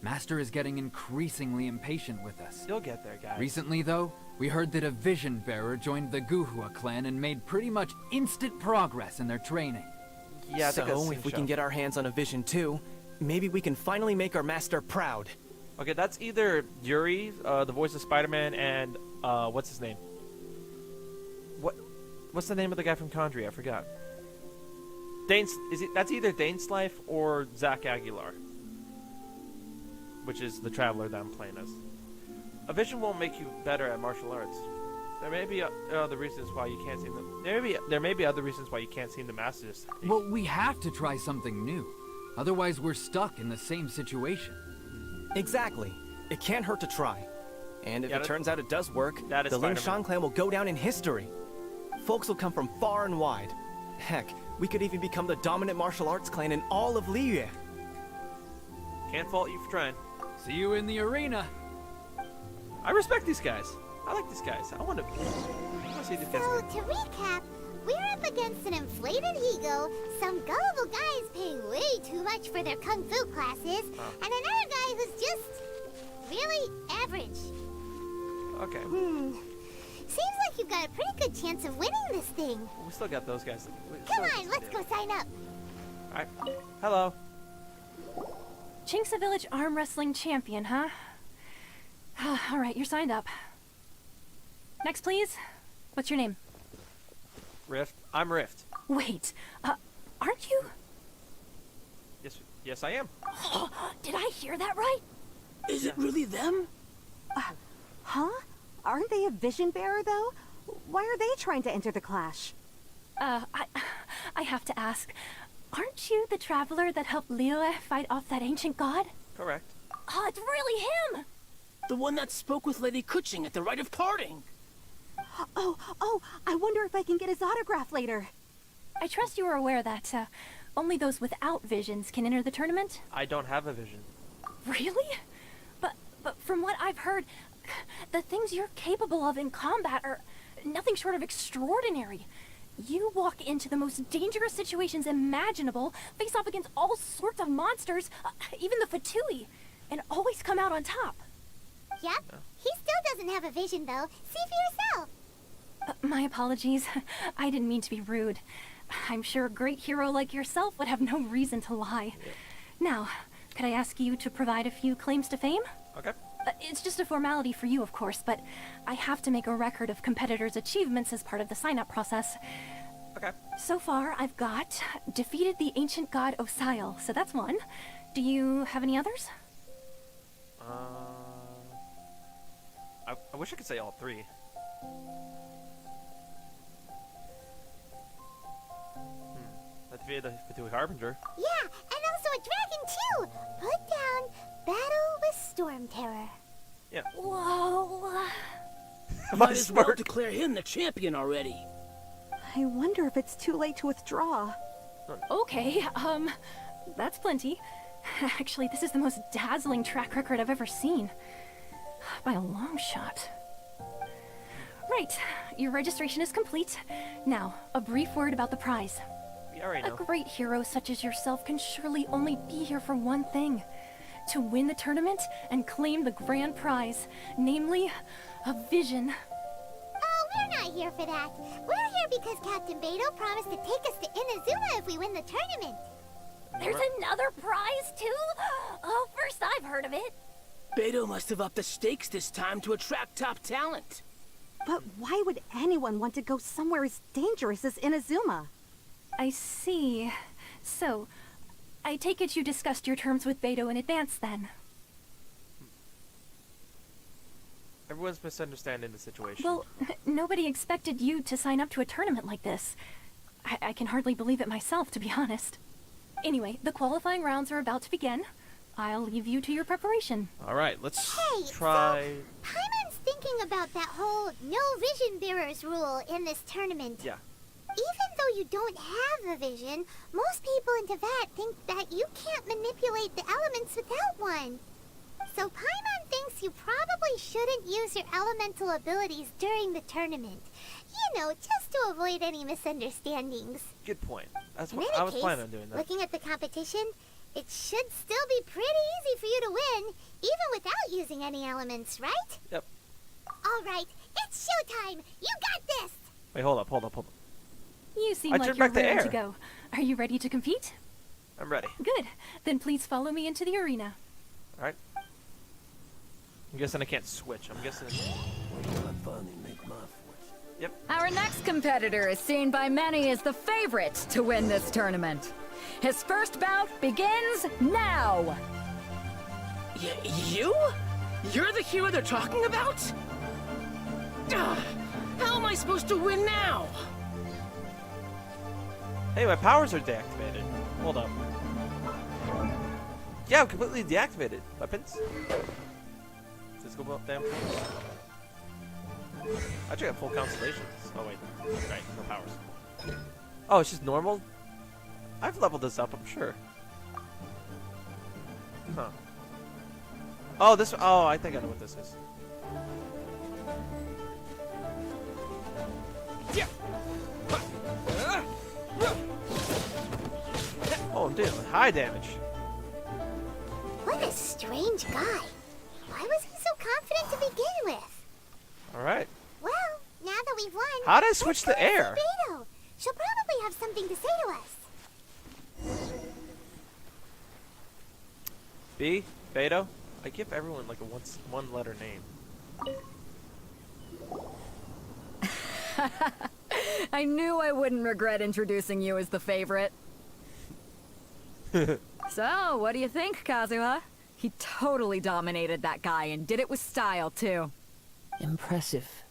Master is getting increasingly impatient with us. You'll get there, guys. Recently, though, we heard that a vision bearer joined the Guhua clan and made pretty much instant progress in their training. Yeah, I think I've so, seen if we show. can get our hands on a vision too, maybe we can finally make our master proud. Okay, that's either Yuri, the voice of Spider-Man, and, what's his name? What's the name of the guy from Conjury? I forgot. That's either Dane Slife or Zach Aguilar. Which is the Traveler that I'm playing as. A vision won't make you better at martial arts. There may be other reasons why you can't seem to... There may be other reasons why you can't seem to master this. Well, we have to try something new. Otherwise, we're stuck in the same situation. Exactly. It can't hurt to try. And if Yeah, it turns out it does work, that is the Spider-Man. Lingshan clan will go down in history. Folks will come from far and wide. Heck, we could even become the dominant martial arts clan in all of Liyue. Can't fault you for trying. See you in the arena. I respect these guys. I like these guys. I want to see these guys So, again. to recap, we're up against an inflated ego, some gullible guys paying way too much for their kung fu classes, and another guy who's just really average. Okay. Seems like you've got a pretty good chance of winning this thing. We still got those guys. Come on, let's go sign up. Alright. Hello. Chinksa Village arm wrestling champion, huh? All right, you're signed up. Next, please. What's your name? Rift. I'm Rift. Wait, aren't you? Yes, I am. Did I hear that right? Is it really them? Huh? Aren't they a vision bearer, though? Why are they trying to enter the clash? I have to ask, aren't you the traveler that helped Liyue fight off that ancient god? Correct. Oh, it's really him! The one that spoke with Lady Kuching at the rite of parting. Oh, I wonder if I can get his autograph later. I trust you are aware that, only those without visions can enter the tournament? I don't have a vision. Really? But from what I've heard, the things you're capable of in combat are nothing short of extraordinary. You walk into the most dangerous situations imaginable, face off against all sorts of monsters, even the Fatui, and always come out on top. Yep. He still doesn't have a vision, though. See for yourself. My apologies. I didn't mean to be rude. I'm sure a great hero like yourself would have no reason to lie. Yeah. Now, could I ask you to provide a few claims to fame? Okay. It's just a formality for you, of course, but I have to make a record of competitors' achievements as part of the sign-up process. Okay. So far, I've got defeated the ancient god Osail, so that's one. Do you have any others? I wish I could say all three. I defeated the Fatui Harbinger. Yeah, and also a dragon, too. Put down Battle with Storm Terror. Yeah. Whoa. Might as well declare him the champion already. I wonder if it's too late to withdraw. Okay, that's plenty. Actually, this is the most dazzling track record I've ever seen. By a long shot. Right, your registration is complete. Now, a brief word about the prize. We already know. A great hero such as yourself can surely only be here for one thing. To win the tournament and claim the grand prize, namely, a vision. Oh, we're not here for that. We're here because Captain Beto promised to take us to Inazuma if we win the tournament. There's another prize, too? Oh, first I've heard of it. Beto must have upped the stakes this time to attract top talent. But why would anyone want to go somewhere as dangerous as Inazuma? I see. So, I take it you discussed your terms with Beto in advance, then? Everyone's misunderstanding the situation. Well, nobody expected you to sign up to a tournament like this. I can hardly believe it myself, to be honest. Anyway, the qualifying rounds are about to begin. I'll leave you to your preparation. Alright, let's Hey, try... so Paimon's thinking about that whole no vision bearers rule in this tournament. Yeah. Even though you don't have a vision, most people in Teyvat think that you can't manipulate the elements without one. So Paimon thinks you probably shouldn't use your elemental abilities during the tournament. You know, just to avoid any misunderstandings. Good point. That's In what any I was case, planning on doing that. looking at the competition, it should still be pretty easy for you to win, even without using any elements, right? Yep. All right, it's showtime. You got this. Wait, hold up. You seem I like turned you're back the ready to air. go. Are you ready to compete? I'm ready. Good. Then please follow me into the arena. Alright. I'm guessing I can't switch. I'm guessing... Yep. Our next competitor is seen by many as the favorite to win this tournament. His first bout begins now! You? You're the hero they're talking about? Ugh, how am I supposed to win now? Hey, my powers are deactivated. Hold up. Yeah, I'm completely deactivated. Weapons. Physical damage. I actually got full constellations. Oh wait. Right, no powers. Oh, it's just normal? I've leveled this up, I'm sure. Huh. Oh, this... Oh, I think I know what this is. Yeah. Oh, dude, high damage. What a strange guy. Why was he so confident to begin with? Alright. Well, now that we've won, How did I switch let's the go see air? Beto. She'll probably have something to say to us. B, Beto. I give everyone like a one-letter name. I knew I wouldn't regret introducing you as the favorite. So, what do you think, Kazuha? He totally dominated that guy and did it with style, too. Impressive.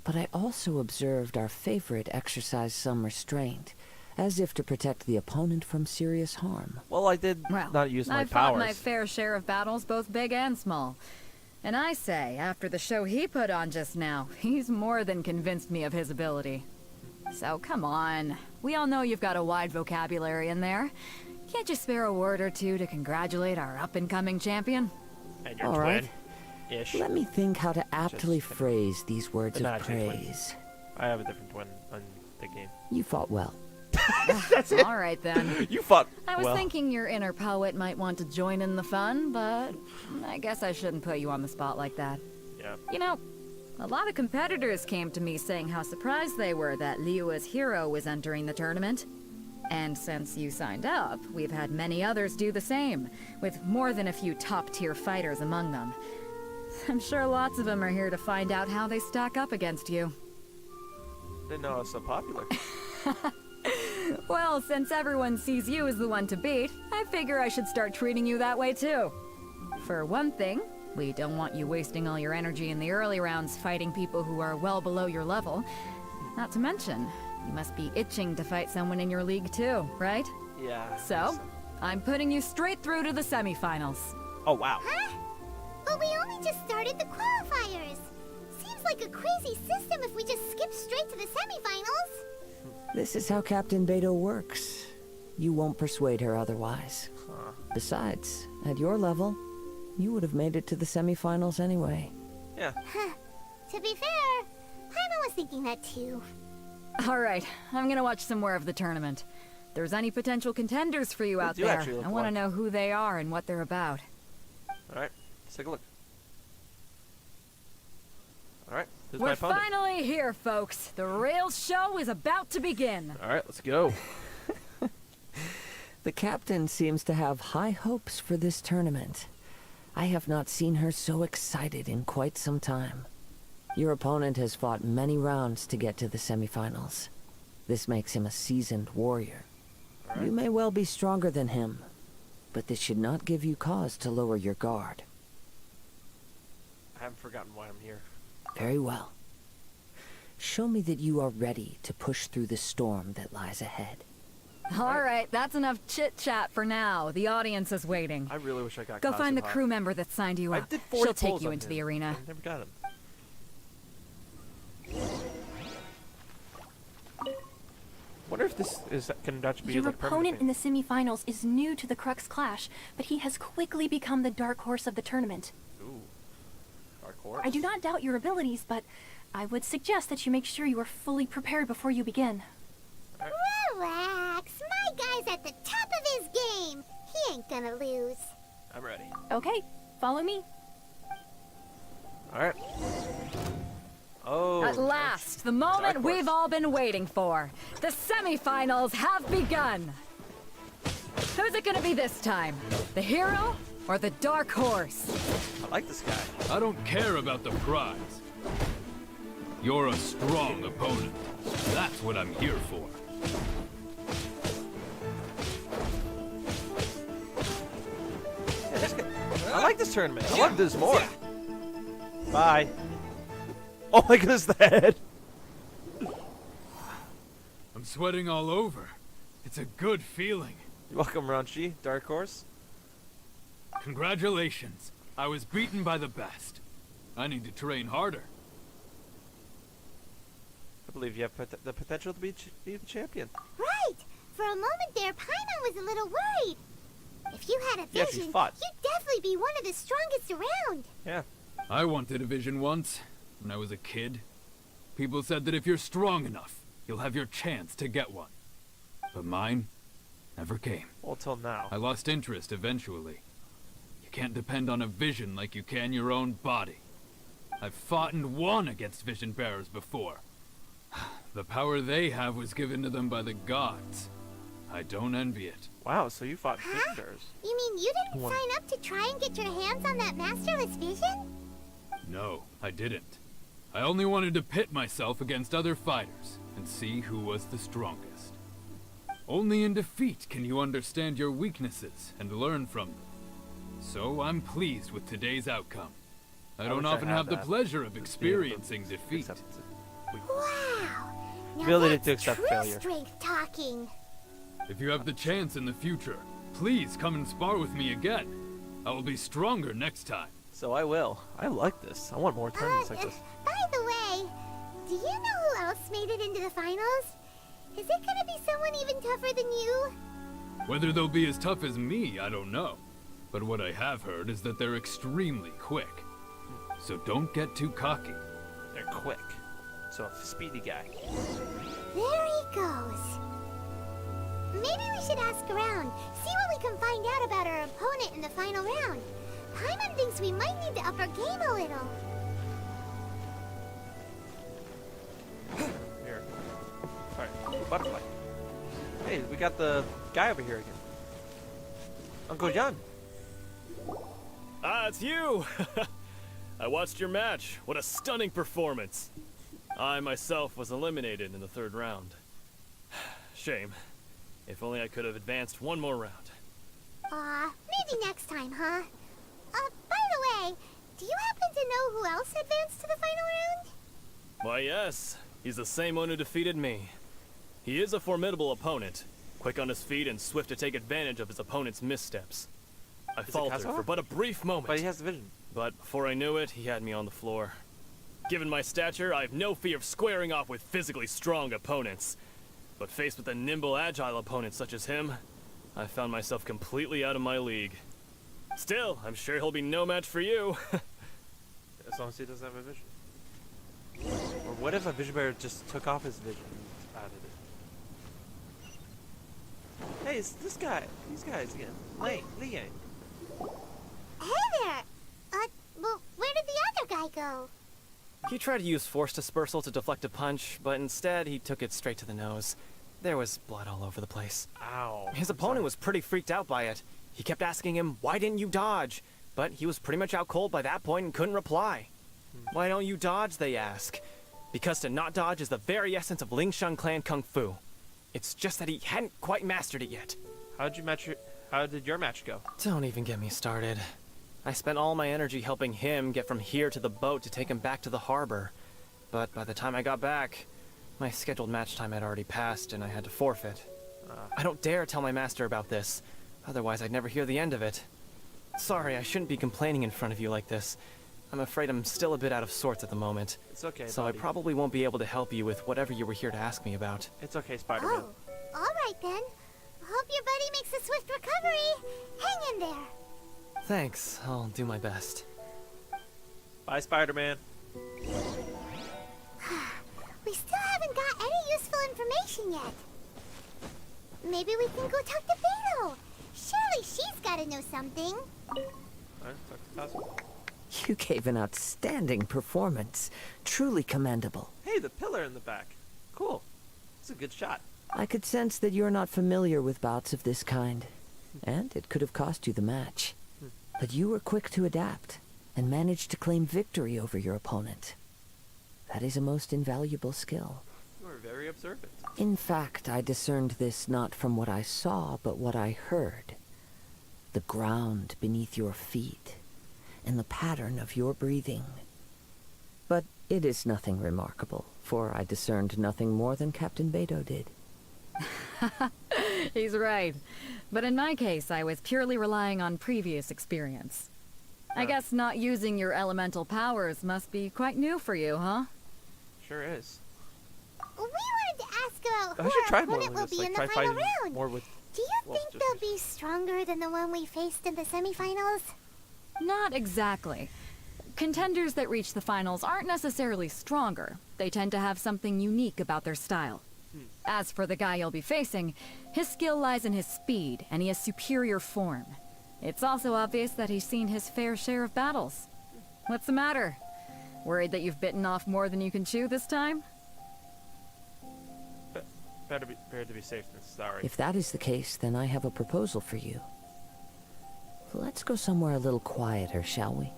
But I also observed our favorite exercise some restraint, as if to protect the opponent from serious harm. Well, I did not use my I've powers. fought my fair share of battles, both big and small. And I say, after the show he put on just now, he's more than convinced me of his ability. So come on. We all know you've got a wide vocabulary in there. Can't you spare a word or two to congratulate our up-and-coming champion? And your All twin. right. Ish. Let me think how to aptly phrase these words of Not actually a twin. praise. I have a different twin on the game. You fought well. That's it. All right, then. You fought I was well. thinking your inner poet might want to join in the fun, but I guess I shouldn't put you on the spot like that. Yeah. You know, a lot of competitors came to me saying how surprised they were that Liyue's hero was entering the tournament. And since you signed up, we've had many others do the same, with more than a few top-tier fighters among them. I'm sure lots of them are here to find out how they stack up against you. Didn't know I was so popular. Well, since everyone sees you as the one to beat, I figure I should start treating you that way too. For one thing, we don't want you wasting all your energy in the early rounds fighting people who are well below your level. Not to mention, you must be itching to fight someone in your league too, right? Yeah. So, I'm putting you straight through to the semifinals. Oh, wow. Huh? But we only just started the qualifiers. Seems like a crazy system if we just skip straight to the semifinals. This is how Captain Beto works. You won't persuade her otherwise. Huh. Besides, at your level, you would have made it to the semifinals anyway. Yeah. To be fair, Paimon was thinking that too. Alright, I'm gonna watch some more of the tournament. If there's any potential contenders for you out do there, actually look I want to like. know who they are and what they're about. Alright, let's take a look. Alright, who's We're my opponent? finally here, folks. The rail show is about to begin. Alright, let's go. The captain seems to have high hopes for this tournament. I have not seen her so excited in quite some time. Your opponent has fought many rounds to get to the semifinals. This makes him a seasoned warrior. Alright. You may well be stronger than him, but this should not give you cause to lower your guard. I haven't forgotten why I'm here. Very well. Show me that you are ready to push through the storm that lies ahead. Alright, that's enough chit-chat for now. The audience is waiting. I really wish I got Go find the Kazuha. crew member that signed you I up. did 40 She'll take pulls you on into him. the arena. I never got him. Wonder if this can actually be Your like opponent in permanent the semifinals is new to the Crux Clash, but he has quickly become the dark horse of the tournament. thing. Ooh. Dark horse. I do not doubt your abilities, but I would suggest that you make sure you are fully prepared before you begin. Relax. My guy's at the top of his game. He ain't gonna lose. I'm ready. Okay, follow me. Alright. Oh. At last, the moment Dark we've horse. all been waiting for. The semifinals have begun. Who's it gonna be this time? The hero or the dark horse? I like this guy. I don't care about the prize. You're a strong opponent. That's what I'm here for. Yeah, this guy. I like this tournament. I want to do this more. Bye. Oh my goodness, the head. I'm sweating all over. It's a good feeling. You're welcome, Ranchi, Dark Horse. Congratulations. I was beaten by the best. I need to train harder. I believe you have the potential to be the champion. Right. For a moment there, Paimon was a little worried. If you had a Yeah, she vision, fought. you'd definitely be one of the strongest around. Yeah. I wanted a vision once, when I was a kid. People said that if you're strong enough, you'll have your chance to get one. But mine never came. Well, till now. I lost interest eventually. You can't depend on a vision like you can your own body. I've fought and won against vision bearers before. The power they have was given to them by the gods. I don't envy it. Wow, so you fought vision bearers. You mean you didn't sign up to try and get your hands on that masterless vision? No, I didn't. I only wanted to pit myself against other fighters and see who was the strongest. Only in defeat can you understand your weaknesses and learn from them. So I'm pleased with today's outcome. I don't often have the pleasure of experiencing defeat. Wow! Now Ability that's to accept true failure. strength talking. If you have the chance in the future, please come and spar with me again. I will be stronger next time. So I will. I like this. I want more tournaments like this. By the way, do you know who else made it into the finals? Is it gonna be someone even tougher than you? Whether they'll be as tough as me, I don't know. But what I have heard is that they're extremely quick. So don't get too cocky. They're quick. So a speedy guy. There he goes. Maybe we should ask around, see what we can find out about our opponent in the final round. Paimon thinks we might need to up our game a little. Here. Sorry. Butterfly. Hey, we got the guy over here again. Uncle Jan. Ah, it's you! I watched your match. What a stunning performance. I myself was eliminated in the 3rd round. Shame. If only I could have advanced one more round. Maybe next time, huh? By the way, do you happen to know who else advanced to the final round? Why, yes. He's the same one who defeated me. He is a formidable opponent, quick on his feet and swift to take advantage of his opponent's missteps. I faltered for but a brief moment. But he has the vision. But before I knew it, he had me on the floor. Given my stature, I have no fear of squaring off with physically strong opponents. But faced with a nimble, agile opponent such as him, I found myself completely out of my league. Still, I'm sure he'll be no match for you. As long as he doesn't have a vision. Or what if a vision bearer just took off his vision and added it? Hey, it's this guy. These guys again. Liang. Hey there! Well, where did the other guy go? He tried to use force dispersal to deflect a punch, but instead he took it straight to the nose. There was blood all over the place. Ow. His opponent was pretty freaked out by it. He kept asking him, why didn't you dodge? But he was pretty much out cold by that point and couldn't reply. Why don't you dodge, they ask. Because to not dodge is the very essence of Lingsheng clan kung fu. It's just that he hadn't quite mastered it yet. How did your match go? Don't even get me started. I spent all my energy helping him get from here to the boat to take him back to the harbor. But by the time I got back, my scheduled match time had already passed and I had to forfeit. I don't dare tell my master about this, otherwise I'd never hear the end of it. Sorry, I shouldn't be complaining in front of you like this. I'm afraid I'm still a bit out of sorts at the moment. It's okay, so buddy. I probably won't be able to help you with whatever you were here to ask me about. It's okay, Spider-Man. Oh, alright then. Hope your buddy makes a swift recovery. Hang in there. Thanks, I'll do my best. Bye, Spider-Man. We still haven't got any useful information yet. Maybe we can go talk to Beto. Surely she's gotta know something. Alright, talk to Cosmo. You gave an outstanding performance. Truly commendable. Hey, the pillar in the back. Cool. It's a good shot. I could sense that you're not familiar with bouts of this kind, and it could have cost you the match. But you were quick to adapt, and managed to claim victory over your opponent. That is a most invaluable skill. You are very observant. In fact, I discerned this not from what I saw, but what I heard. The ground beneath your feet, and the pattern of your breathing. But it is nothing remarkable, for I discerned nothing more than Captain Beto did. He's right. But in my case, I was purely relying on previous experience. I guess not using your elemental powers must be quite new for you, huh? Sure is. We wanted to ask about I who should try our more opponent with will this, be like, in try the final fighting round. more with... Do you think they'll be stronger than the one we faced in the semifinals? Not exactly. Contenders that reach the finals aren't necessarily stronger. They tend to have something unique about their style. As for the guy you'll be facing, his skill lies in his speed, and he has superior form. It's also obvious that he's seen his fair share of battles. What's the matter? Worried that you've bitten off more than you can chew this time? better to be safe than sorry. If that is the case, then I have a proposal for you. Let's go somewhere a little quieter, shall we?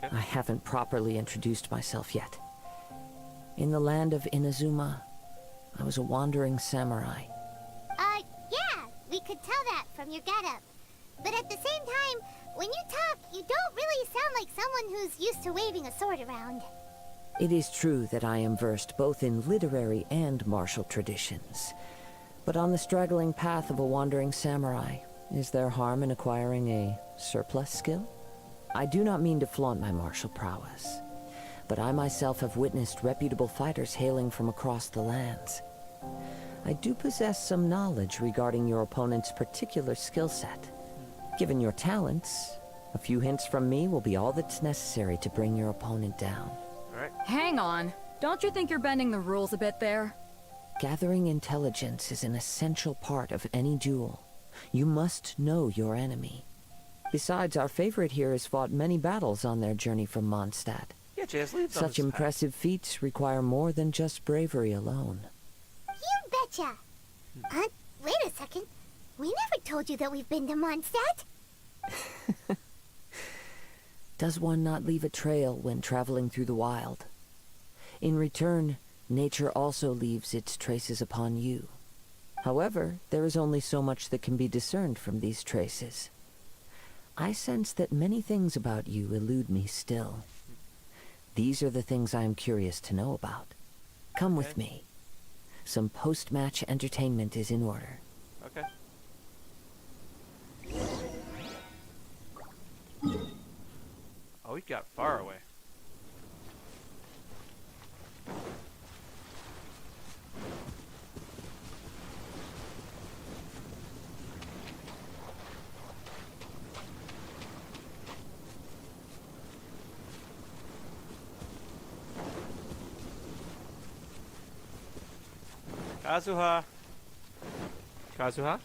Okay. I haven't properly introduced myself yet. In the land of Inazuma, I was a wandering samurai. Yeah, we could tell that from your getup. But at the same time, when you talk, you don't really sound like someone who's used to waving a sword around. It is true that I am versed both in literary and martial traditions. But on the straggling path of a wandering samurai, is there harm in acquiring a surplus skill? I do not mean to flaunt my martial prowess, but I myself have witnessed reputable fighters hailing from across the lands. I do possess some knowledge regarding your opponent's particular skill set. Given your talents, a few hints from me will be all that's necessary to bring your opponent down. Alright. Hang on. Don't you think you're bending the rules a bit there? Gathering intelligence is an essential part of any duel. You must know your enemy. Besides, our favorite here has fought many battles on their journey from Mondstadt. Yeah, Chance leads on Such this impressive feats require more than just bravery alone. You betcha! Wait a second. We never told you that we've been to Mondstadt. Does one not leave a trail when traveling through the wild? In return, nature also leaves its traces upon you. However, there is only so much that can be discerned from these traces. I sense that many things about you elude me still. These are the things I am curious to know about. Come with me. Some post-match entertainment is in order. Okay. Oh, we got far away. Kazuha. Kazuha?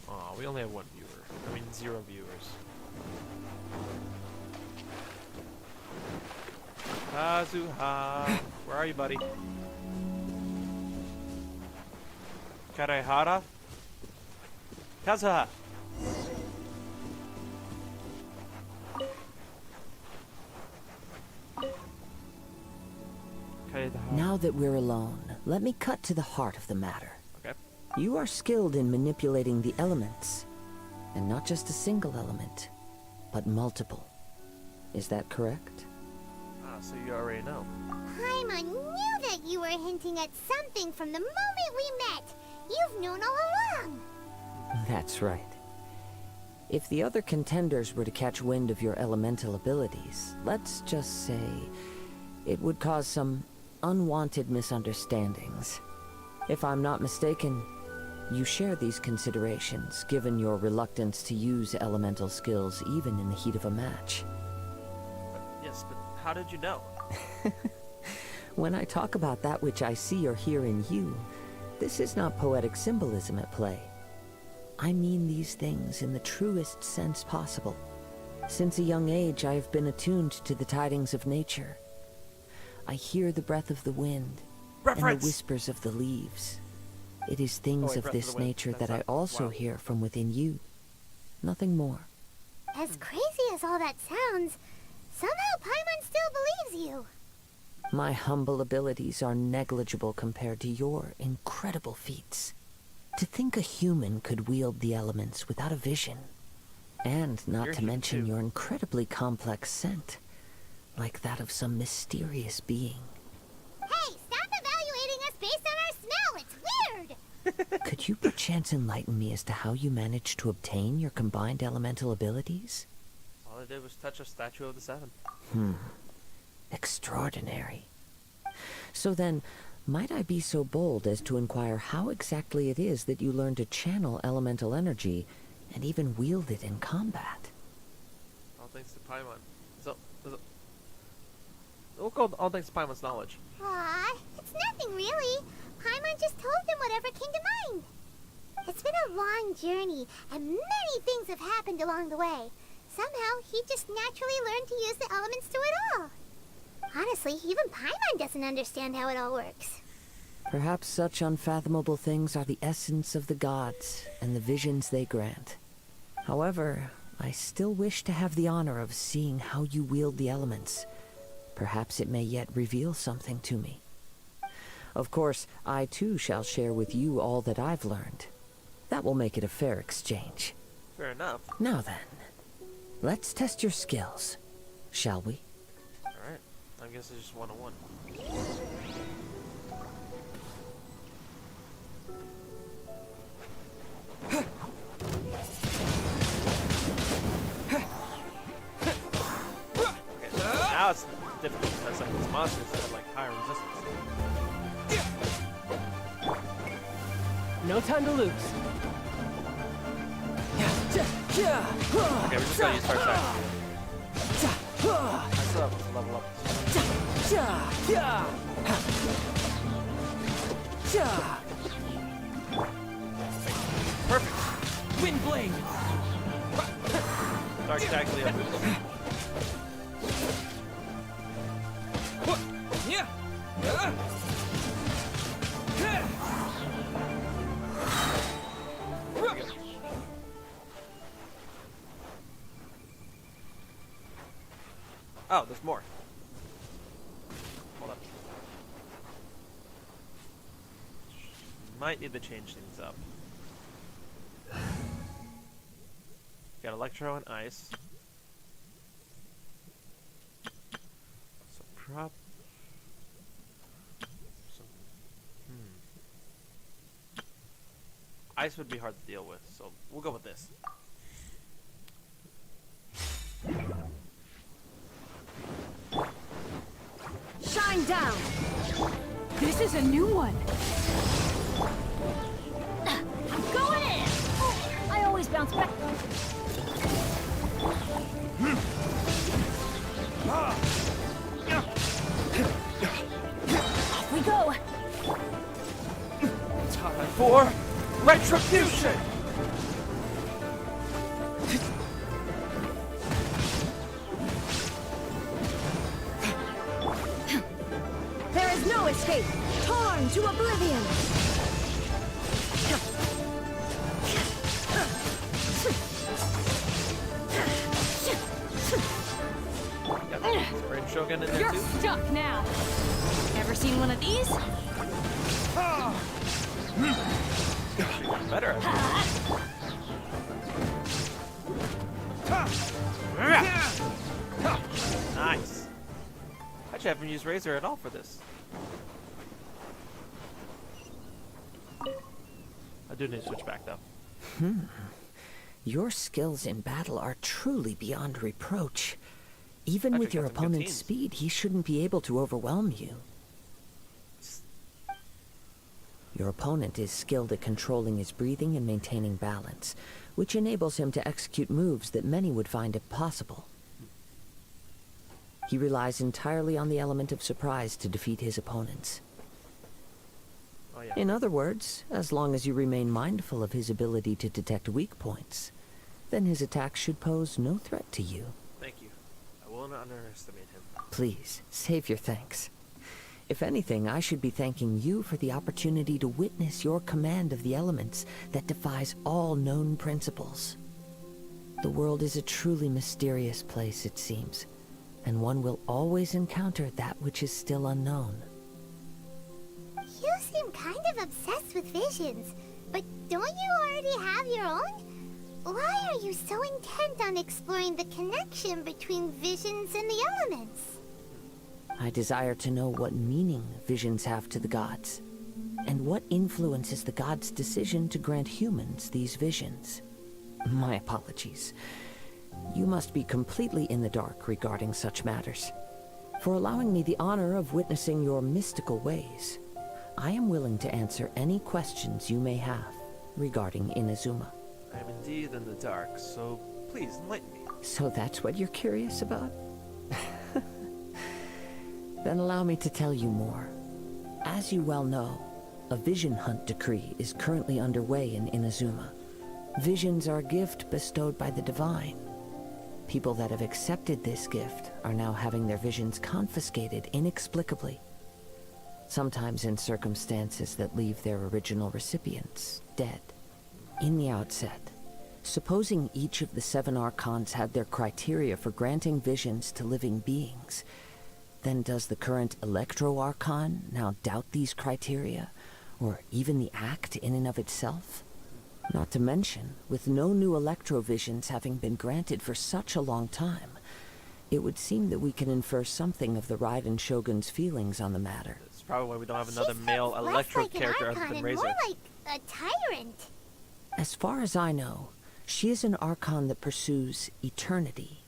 Oh, we only have one viewer. I mean, 0 viewers. Kazuha. Where are you, buddy? Karehara? Kazuha! Now that we're alone, let me cut to the heart of the matter. Okay. You are skilled in manipulating the elements. And not just a single element, but multiple. Is that correct? Ah, so you already know. Paimon knew that you were hinting at something from the moment we met. You've known all along. That's right. If the other contenders were to catch wind of your elemental abilities, let's just say it would cause some unwanted misunderstandings. If I'm not mistaken, you share these considerations, given your reluctance to use elemental skills even in the heat of a match. Yes, but how did you know? When I talk about that which I see or hear in you, this is not poetic symbolism at play. I mean these things in the truest sense possible. Since a young age, I have been attuned to the tidings of nature. I hear the breath of the wind and the whispers of the leaves. It is things of this nature that I also hear from within you. Nothing more. As crazy as all that sounds, somehow Paimon still believes you. My humble abilities are negligible compared to your incredible feats. To think a human could wield the elements without a vision. And not to mention your incredibly complex scent, like that of some mysterious being. Hey, stop evaluating us based on our smell! It's weird! Could you perchance enlighten me as to how you managed to obtain your combined elemental abilities? All I did was touch a statue of the 7. Extraordinary. So then, might I be so bold as to inquire how exactly it is that you learned to channel elemental energy and even wield it in combat? All thanks to Paimon. We'll call all thanks to Paimon's knowledge. Aw, it's nothing really. Paimon just told him whatever came to mind. It's been a long journey, and many things have happened along the way. Somehow, he just naturally learned to use the elements through it all. Honestly, even Paimon doesn't understand how it all works. Perhaps such unfathomable things are the essence of the gods and the visions they grant. However, I still wish to have the honor of seeing how you wield the elements. Perhaps it may yet reveal something to me. Of course, I too shall share with you all that I've learned. That will make it a fair exchange. Fair enough. Now then, let's test your skills, shall we? Alright, I guess it's just one-on-one. Now it's difficult because like these monsters have like higher resistance. No time to lose. Okay, we're just gonna use first attack. I still have to level up. Perfect. Wind blade. Dark attack, Leo. Oh, there's more. Hold up. Might need to change things up. Got electro and ice. So ice would be hard to deal with, so we'll go with this. Shine down! This is a new one. Going in! Oh, I always bounce back. Off we go! Time for retribution! There is no escape! Torn to oblivion! Brain Shogun in there You're too? stuck now! Ever seen one of these? Better at it. Nice. Actually, I haven't used Razor at all for this. I do need to switch back though. Your skills in battle are truly beyond reproach. Even Patrick with your got some good opponent's teams. speed, he shouldn't be able to overwhelm you. Your opponent is skilled at controlling his breathing and maintaining balance, which enables him to execute moves that many would find impossible. He relies entirely on the element of surprise to defeat his opponents. Oh, yeah. In other words, as long as you remain mindful of his ability to detect weak points, then his attacks should pose no threat to you. Thank you. I will not underestimate him. Please, save your thanks. If anything, I should be thanking you for the opportunity to witness your command of the elements that defies all known principles. The world is a truly mysterious place, it seems, and one will always encounter that which is still unknown. You seem kind of obsessed with visions, but don't you already have your own? Why are you so intent on exploring the connection between visions and the elements? I desire to know what meaning visions have to the gods, and what influences the gods' decision to grant humans these visions. My apologies. You must be completely in the dark regarding such matters. For allowing me the honor of witnessing your mystical ways, I am willing to answer any questions you may have regarding Inazuma. I am indeed in the dark, so please enlighten me. So that's what you're curious about? Then allow me to tell you more. As you well know, a vision hunt decree is currently underway in Inazuma. Visions are a gift bestowed by the divine. People that have accepted this gift are now having their visions confiscated inexplicably. sometimes in circumstances that leave their original recipients dead. In the outset, supposing each of the 7 archons had their criteria for granting visions to living beings, then does the current Electro-Archon now doubt these criteria, or even the act in and of itself? Not to mention, with no new Electro-Visions having been granted for such a long time, it would seem that we can infer something of the Raiden Shogun's feelings on the matter. That's probably why we don't have another male Electro character other than Razor. More like a tyrant. As far as I know, she is an Archon that pursues eternity.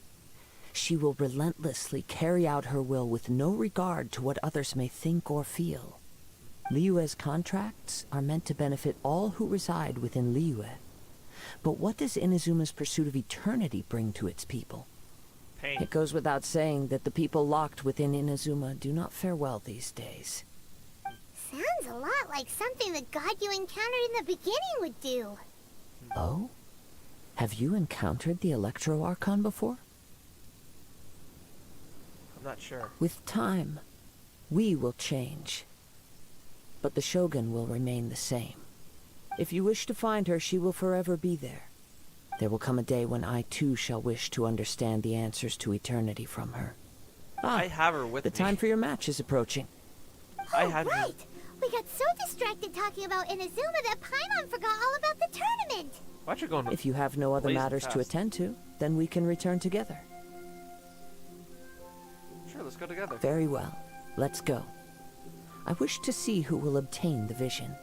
She will relentlessly carry out her will with no regard to what others may think or feel. Liyue's contracts are meant to benefit all who reside within Liyue. But what does Inazuma's pursuit of eternity bring to its people? Pain. It goes without saying that the people locked within Inazuma do not fare well these days. Sounds a lot like something the god you encountered in the beginning would do. Oh? Have you encountered the Electro-Archon before? I'm not sure. With time, we will change. But the Shogun will remain the same. If you wish to find her, she will forever be there. There will come a day when I too shall wish to understand the answers to eternity from her. I have her with the me. time for your match is approaching. I had right! We got so distracted talking about Inazuma that Paimon forgot all about the tournament! Watch her going. If you have no other blazing matters to fast. attend to, then we can return together. Sure, let's go together. Very well. Let's go. I wish to see who will obtain the vision.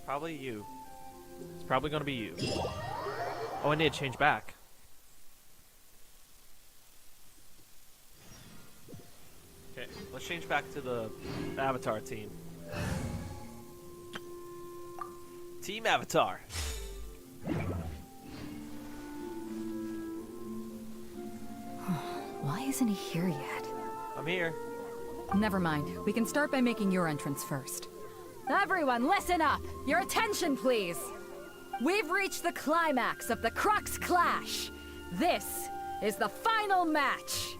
Probably you. It's probably gonna be you. Oh, I need to change back. Okay, let's change back to the Avatar team. Team Avatar. Why isn't he here yet? I'm here. Never mind. We can start by making your entrance first. Everyone, listen up! Your attention, please! We've reached the climax of the Crux Clash! This is the final match!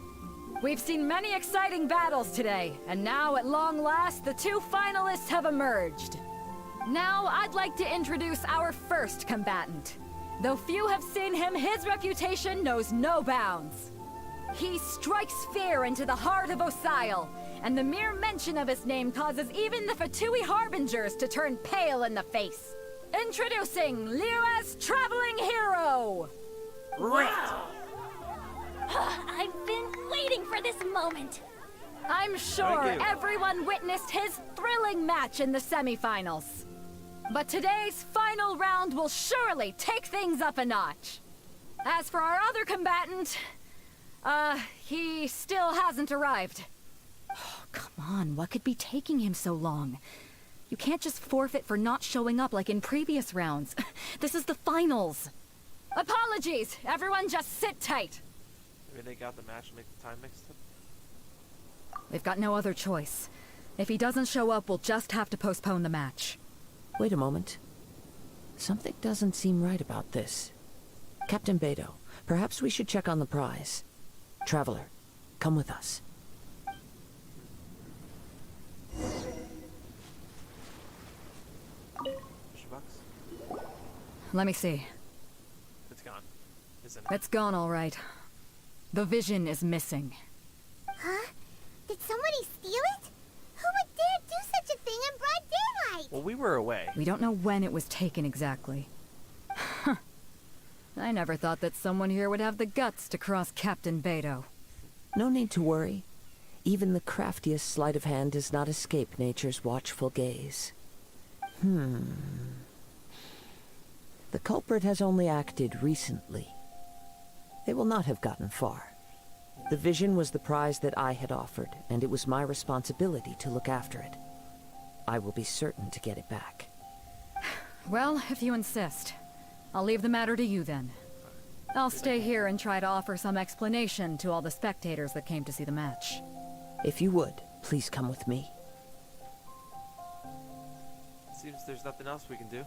We've seen many exciting battles today, and now at long last, the 2 finalists have emerged. Now, I'd like to introduce our first combatant. Though few have seen him, his reputation knows no bounds. He strikes fear into the heart of Osile, and the mere mention of his name causes even the Fatui Harbingers to turn pale in the face. Introducing Liyue's traveling hero! I've been waiting for this moment. I'm sure Thank you. everyone witnessed his thrilling match in the semifinals. But today's final round will surely take things up a notch. As for our other combatant, he still hasn't arrived. Oh, come on, what could be taking him so long? You can't just forfeit for not showing up like in previous rounds. This is the finals. Apologies, everyone just sit tight. Maybe they got the match and make the time mixed up. We've got no other choice. If he doesn't show up, we'll just have to postpone the match. Wait a moment. Something doesn't seem right about this. Captain Beto, perhaps we should check on the prize. Traveler, come with us. $50? Let me see. It's gone. Isn't it? It's gone, all right. The vision is missing. Huh? Did somebody steal it? Who would dare do such a thing in broad daylight? Well, we were away. We don't know when it was taken exactly. I never thought that someone here would have the guts to cross Captain Beto. No need to worry. Even the craftiest sleight of hand does not escape nature's watchful gaze. The culprit has only acted recently. They will not have gotten far. The vision was the prize that I had offered, and it was my responsibility to look after it. I will be certain to get it back. Well, if you insist. I'll leave the matter to you then. I'll stay here and try to offer some explanation to all the spectators that came to see the match. If you would, please come with me. Seems there's nothing else we can do.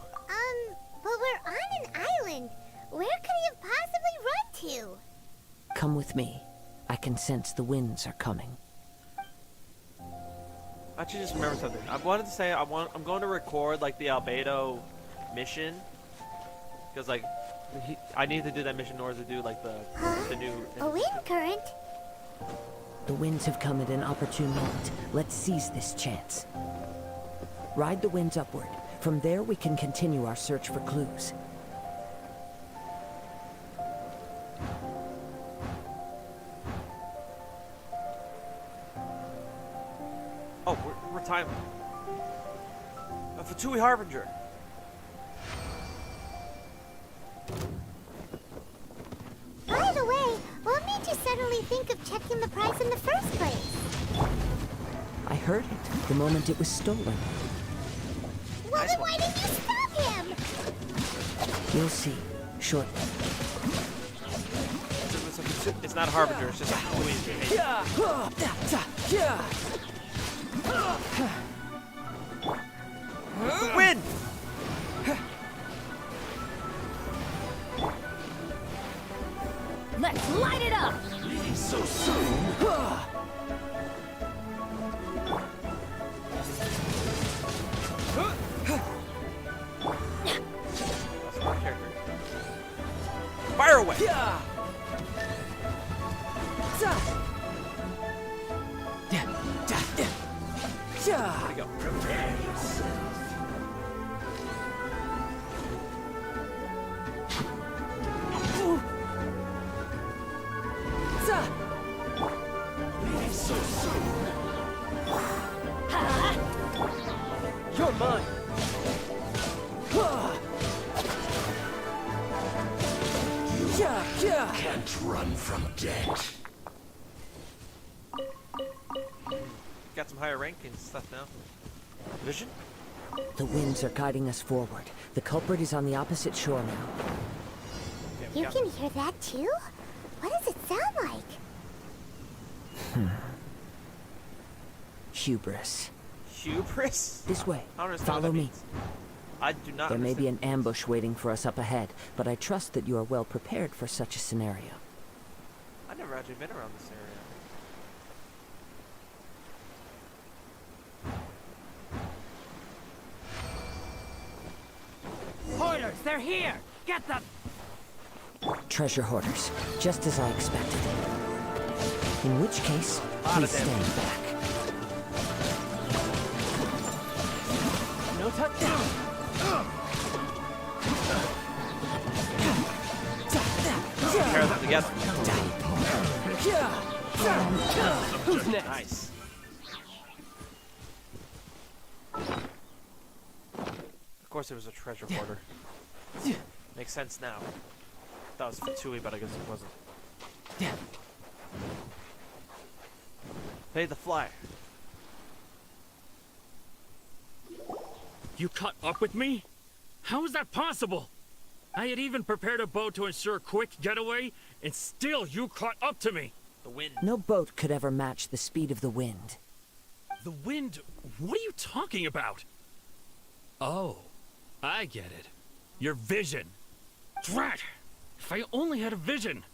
But we're on an island. Where could he have possibly run to? Come with me. I can sense the winds are coming. Actually, just remember something. I wanted to say I'm going to record like the Albedo mission because like I need to do that mission in order to do like the new. A wind current? The winds have come at an opportune moment. Let's seize this chance. Ride the winds upward. From there, we can continue our search for clues. Oh, we're timing. A Fatui Harbinger. By the way, what made you suddenly think of checking the price in the first place? I heard it the moment it was stolen. Well, then why didn't you stop him? You'll see shortly. It's not a Harbinger, it's just a Win! Let's light it up! So soon. That's my character. Fire away! There we go. Prepare yourself. Leave so soon. You're mine! You can't run from death. Got some higher rank and stuff now. Vision? The winds are guiding us forward. The culprit is on the opposite shore now. Okay, You can hear that too? What does it sound like? Hubris. Hubris? This way. I don't understand Follow what that me. means. I do not There may be an understand. ambush waiting for us up ahead, but I trust that you are well prepared for such a scenario. I've never actually been around this area. Hoarders, they're here! Get them! Treasure hoarders, just as I expected. In which case, please stand back. No touchdown! Pair them together. Who's next? Nice. Of course it was a treasure hoarder. Makes sense now. That was Fatui, but I guess it wasn't. Pay the flyer. You caught up with me? How is that possible? I had even prepared a boat to ensure a quick getaway, and still you caught up to me. The wind. No boat could ever match the speed of the wind. The wind? What are you talking about? Oh, I get it. Your vision. Drat! If I only had a vision.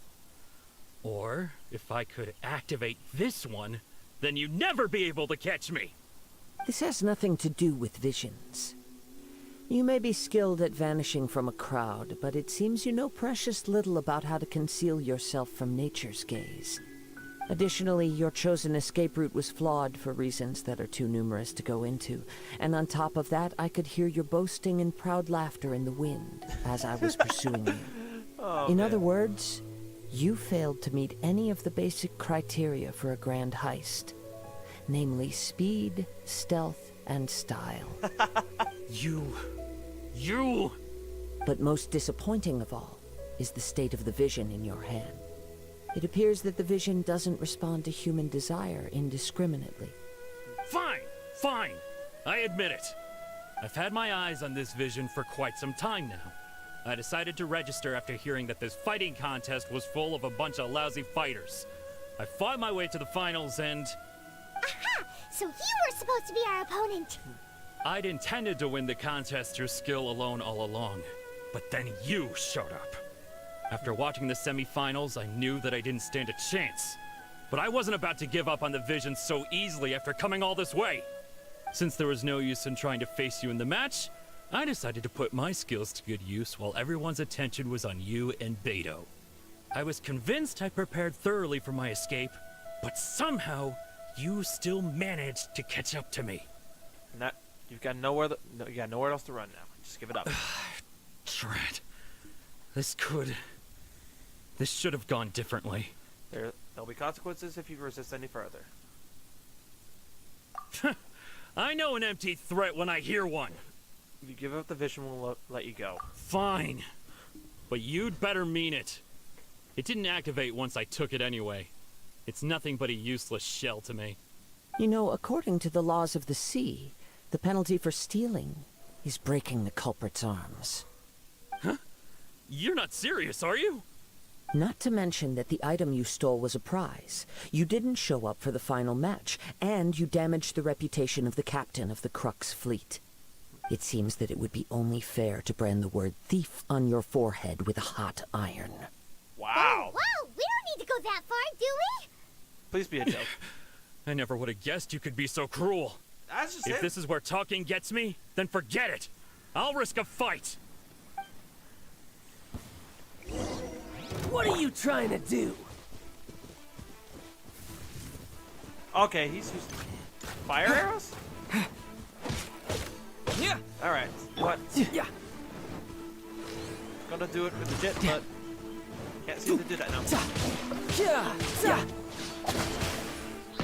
Or, if I could activate this one, then you'd never be able to catch me. This has nothing to do with visions. You may be skilled at vanishing from a crowd, but it seems you know precious little about how to conceal yourself from nature's gaze. Additionally, your chosen escape route was flawed for reasons that are too numerous to go into. And on top of that, I could hear your boasting and proud laughter in the wind as I was pursuing you. In other words, you failed to meet any of the basic criteria for a grand heist. Namely speed, stealth, and style. You... But most disappointing of all is the state of the vision in your hand. It appears that the vision doesn't respond to human desire indiscriminately. Fine. I admit it. I've had my eyes on this vision for quite some time now. I decided to register after hearing that this fighting contest was full of a bunch of lousy fighters. I fought my way to the finals and... Aha! So you were supposed to be our opponent. I'd intended to win the contest through skill alone all along, but then you showed up. After watching the semi-finals, I knew that I didn't stand a chance. But I wasn't about to give up on the vision so easily after coming all this way. Since there was no use in trying to face you in the match, I decided to put my skills to good use while everyone's attention was on you and Beto. I was convinced I prepared thoroughly for my escape, but somehow you still managed to catch up to me. And you got nowhere else to run now. Just give it up. Drat. This should have gone differently. There'll be consequences if you resist any further. I know an empty threat when I hear one. If you give up the vision, we'll let you go. Fine. But you'd better mean it. It didn't activate once I took it anyway. It's nothing but a useless shell to me. You know, according to the laws of the sea, the penalty for stealing is breaking the culprit's arms. Huh? You're not serious, are you? Not to mention that the item you stole was a prize. You didn't show up for the final match, and you damaged the reputation of the captain of the Crux fleet. It seems that it would be only fair to brand the word thief on your forehead with a hot iron. Wow. Whoa, we don't need to go that far, do we? Please be a joke. I never would have guessed you could be so cruel. That's just If this is where talking gets me, then forget it. I'll risk a fight. What are you trying to do? Okay, he's used fire arrows? Yeah. Alright, what? Yeah. Gonna do it with legit, but can't seem to do that now. Yeah.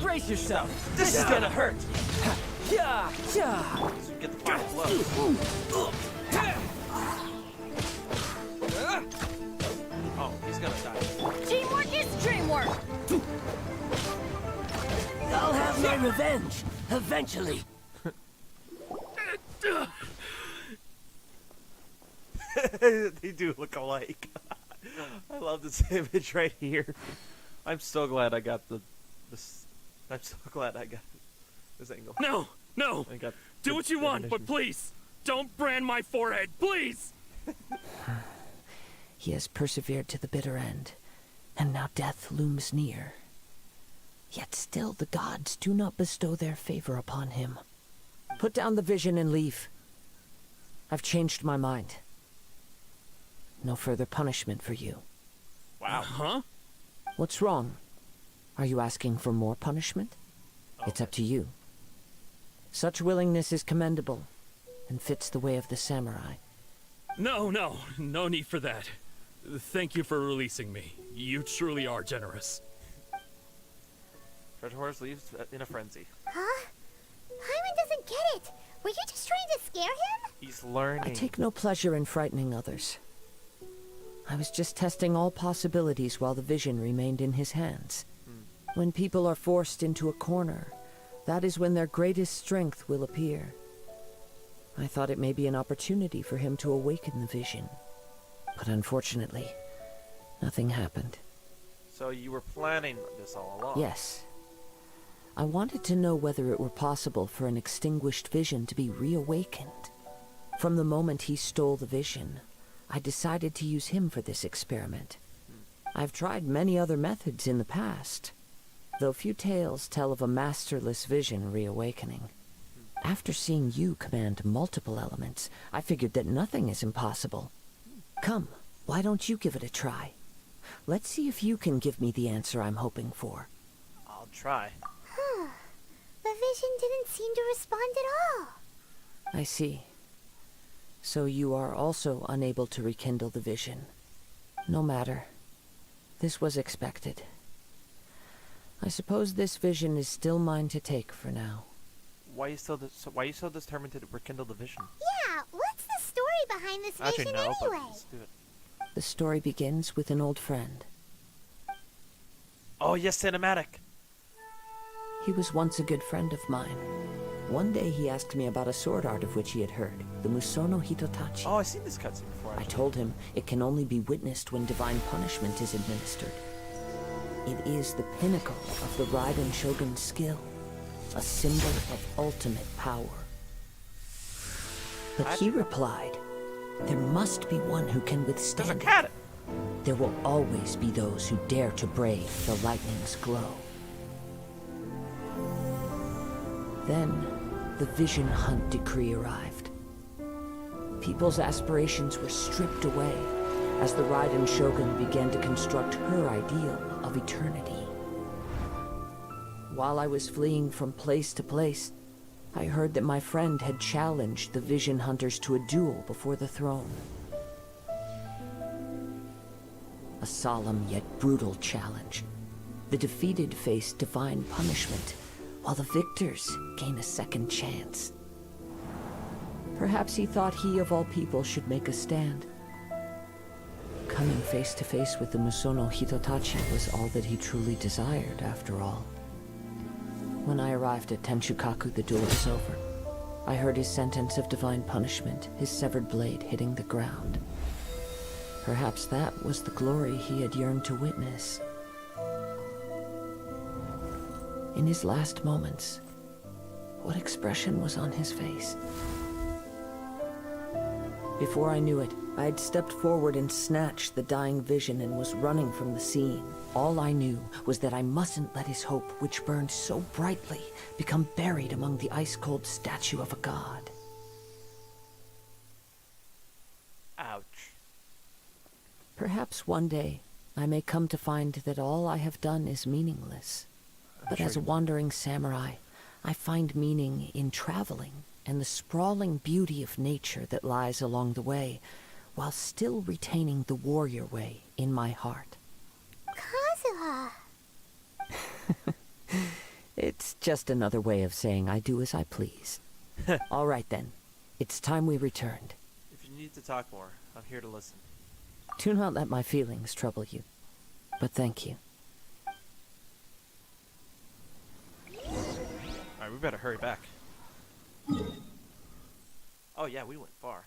Brace yourself. This is gonna hurt. Yeah. Get the final blow. Oh, he's gonna die. Teamwork is dreamwork! I'll have my revenge, eventually. They do look alike. I love this image right here. I'm so glad I got this. I'm so glad I got this angle. No! Do what you want, but please, don't brand my forehead, please! He has persevered to the bitter end, and now death looms near. Yet still the gods do not bestow their favor upon him. Put down the vision and leave. I've changed my mind. No further punishment for you. Wow. Huh? What's wrong? Are you asking for more punishment? Okay. It's up to you. Such willingness is commendable, and fits the way of the samurai. No need for that. Thank you for releasing me. You truly are generous. Treasure Horse leaves in a frenzy. Huh? Paimon doesn't get it. Were you just trying to scare him? He's learning. I take no pleasure in frightening others. I was just testing all possibilities while the vision remained in his hands. When people are forced into a corner, that is when their greatest strength will appear. I thought it may be an opportunity for him to awaken the vision. But unfortunately, nothing happened. So you were planning this all along? Yes. I wanted to know whether it were possible for an extinguished vision to be reawakened. From the moment he stole the vision, I decided to use him for this experiment. I've tried many other methods in the past, though few tales tell of a masterless vision reawakening. After seeing you command multiple elements, I figured that nothing is impossible. Come, why don't you give it a try? Let's see if you can give me the answer I'm hoping for. I'll try. The vision didn't seem to respond at all. I see. So you are also unable to rekindle the vision. No matter. This was expected. I suppose this vision is still mine to take for now. Why are you so determined to rekindle the vision? Yeah, what's the story behind this vision no, but anyway? let's do it. The story begins with an old friend. Oh, yes, cinematic. He was once a good friend of mine. One day he asked me about a sword art of which he had heard, the Musono Hitotachi. Oh, I've seen this cutscene before. I told him it can only be witnessed when divine punishment is administered. It is the pinnacle of the Raiden Shogun's skill, a symbol of ultimate power. But he replied, there must be one who can withstand it. There will always be those who dare to brave the lightning's glow. Then, the Vision Hunt decree arrived. People's aspirations were stripped away as the Raiden Shogun began to construct her ideal of eternity. While I was fleeing from place to place, I heard that my friend had challenged the Vision Hunters to a duel before the throne. A solemn yet brutal challenge. The defeated face divine punishment, while the victors gain a second chance. Perhaps he thought he of all people should make a stand. Coming face to face with the Musono Hitotachi was all that he truly desired, after all. When I arrived at Tenchukaku, the duel was over. I heard his sentence of divine punishment, his severed blade hitting the ground. Perhaps that was the glory he had yearned to witness. In his last moments, what expression was on his face? Before I knew it, I had stepped forward and snatched the dying vision and was running from the scene. All I knew was that I mustn't let his hope, which burned so brightly, become buried among the ice-cold statue of a god. Ouch. Perhaps one day, I may come to find that all I have done is meaningless. But as a wandering samurai, I find meaning in traveling and the sprawling beauty of nature that lies along the way, while still retaining the warrior way in my heart. Kazuha! It's just another way of saying I do as I please. All right then, it's time we returned. If you need to talk more, I'm here to listen. Do not let my feelings trouble you, but thank you. Alright, we better hurry back. Oh yeah, we went far.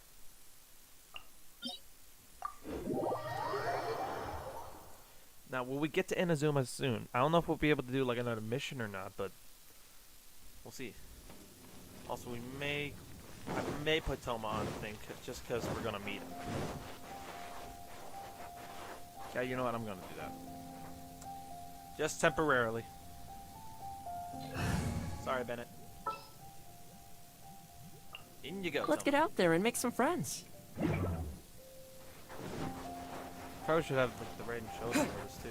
Now, will we get to Inazuma soon? I don't know if we'll be able to do like another mission or not, but we'll see. Also, I may put Toma on the thing just because we're gonna meet him. Yeah, you know what? I'm gonna do that. Just temporarily. Sorry, Bennett. In you go. Let's Toma. get out there and make some friends. Probably should have like, the Raiden Shogun for this too.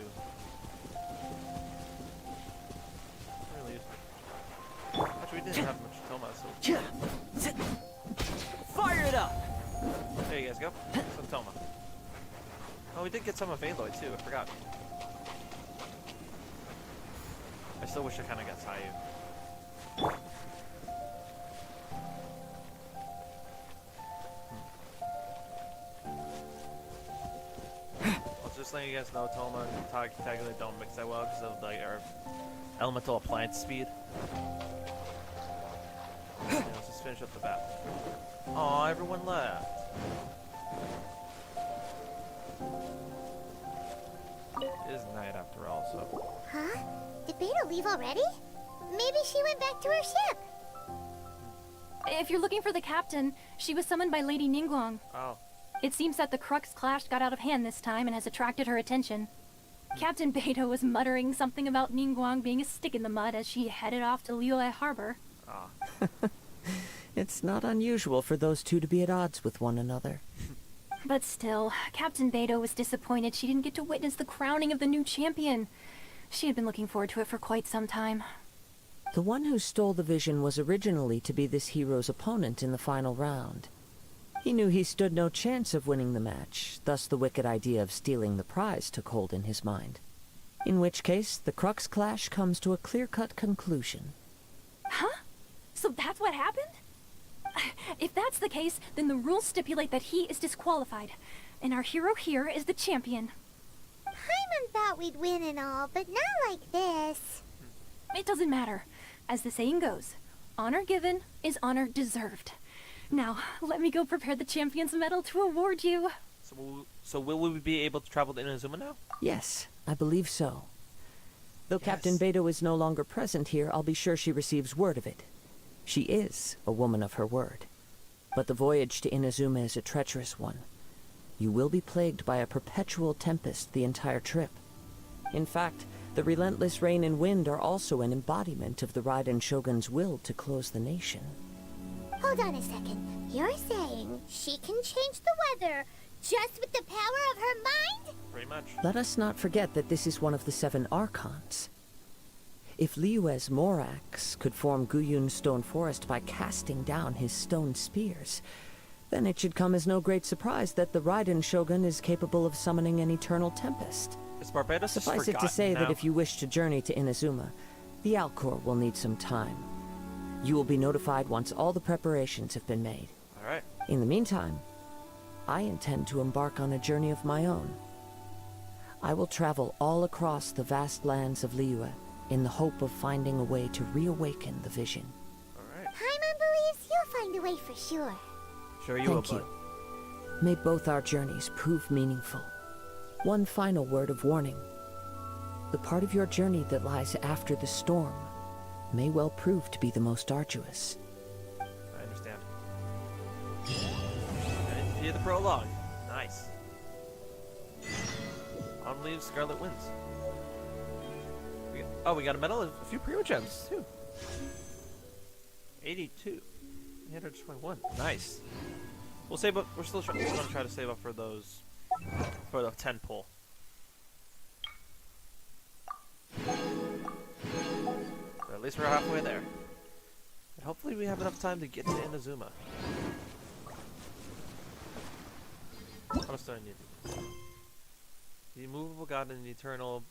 Really useful. Actually, we didn't have much Toma, so. Fire it up! There you guys go. Some Toma. Oh, we did get some of Aloy too. I forgot. I still wish I kind of got Sayu. Just letting you guys know, Toma and Tagli don't mix that well because of like our elemental appliance speed. Yeah, let's just finish up the battle. Aw, everyone left. It is night after all, so. Huh? Did Beta leave already? Maybe she went back to her ship. If you're looking for the captain, she was summoned by Lady Ningguang. Oh. It seems that the Crux clash got out of hand this time and has attracted her attention. Captain Beto was muttering something about Ningguang being a stick in the mud as she headed off to Liyue Harbor. Ah. It's not unusual for those two to be at odds with one another. But still, Captain Beto was disappointed she didn't get to witness the crowning of the new champion. She had been looking forward to it for quite some time. The one who stole the vision was originally to be this hero's opponent in the final round. He knew he stood no chance of winning the match, thus the wicked idea of stealing the prize took hold in his mind. In which case, the Crux clash comes to a clear-cut conclusion. Huh? So that's what happened? If that's the case, then the rules stipulate that he is disqualified, and our hero here is the champion. Paimon thought we'd win and all, but not like this. It doesn't matter. As the saying goes, honor given is honor deserved. Now, let me go prepare the champion's medal to award you. So will we be able to travel to Inazuma now? Yes, I believe so. Though Captain Beto is no longer present here, I'll be sure she receives word of it. She is a woman of her word. But the voyage to Inazuma is a treacherous one. You will be plagued by a perpetual tempest the entire trip. In fact, the relentless rain and wind are also an embodiment of the Raiden Shogun's will to close the nation. Hold on a second. You're saying she can change the weather just with the power of her mind? Pretty much. Let us not forget that this is one of the 7 Archons. If Liyue's Morax could form Guyun's stone forest by casting down his stone spears, then it should come as no great surprise that the Raiden Shogun is capable of summoning an eternal tempest. Is Barbados Suffice it to say that if you wish to journey to Inazuma, the Alcor will need some time. You will be notified once all the preparations have been made. Alright. In the meantime, I intend to embark on a journey of my own. I will travel all across the vast lands of Liyue in the hope of finding a way to reawaken the vision. Alright. Paimon believes you'll find a way for sure. Sure you will, Thank bud. you. May both our journeys prove meaningful. One final word of warning. The part of your journey that lies after the storm may well prove to be the most arduous. I understand. And hear the prologue. Nice. On leaves Scarlet Winds. We got a medal and a few primo gems too. 82. 821. Nice. We'll save up. We're still going to try to save up for those, for the 10 pull. But at least we're halfway there. And hopefully we have enough time to get to Inazuma. What else do I need? The immovable god and the eternal.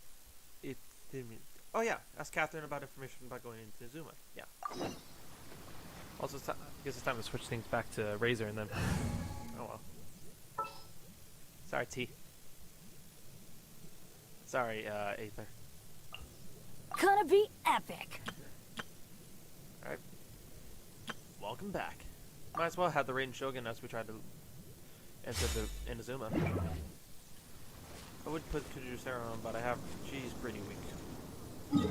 Oh yeah, ask Catherine about information about going into Inazuma. Yeah. Also, I guess it's time to switch things back to Razor and then. Oh well. Sorry, T. Sorry, Aether. Gonna be epic. Alright. Welcome back. Might as well have the Raiden Shogun as we try to enter the Inazuma. I would put Kujusera on, but she's pretty weak.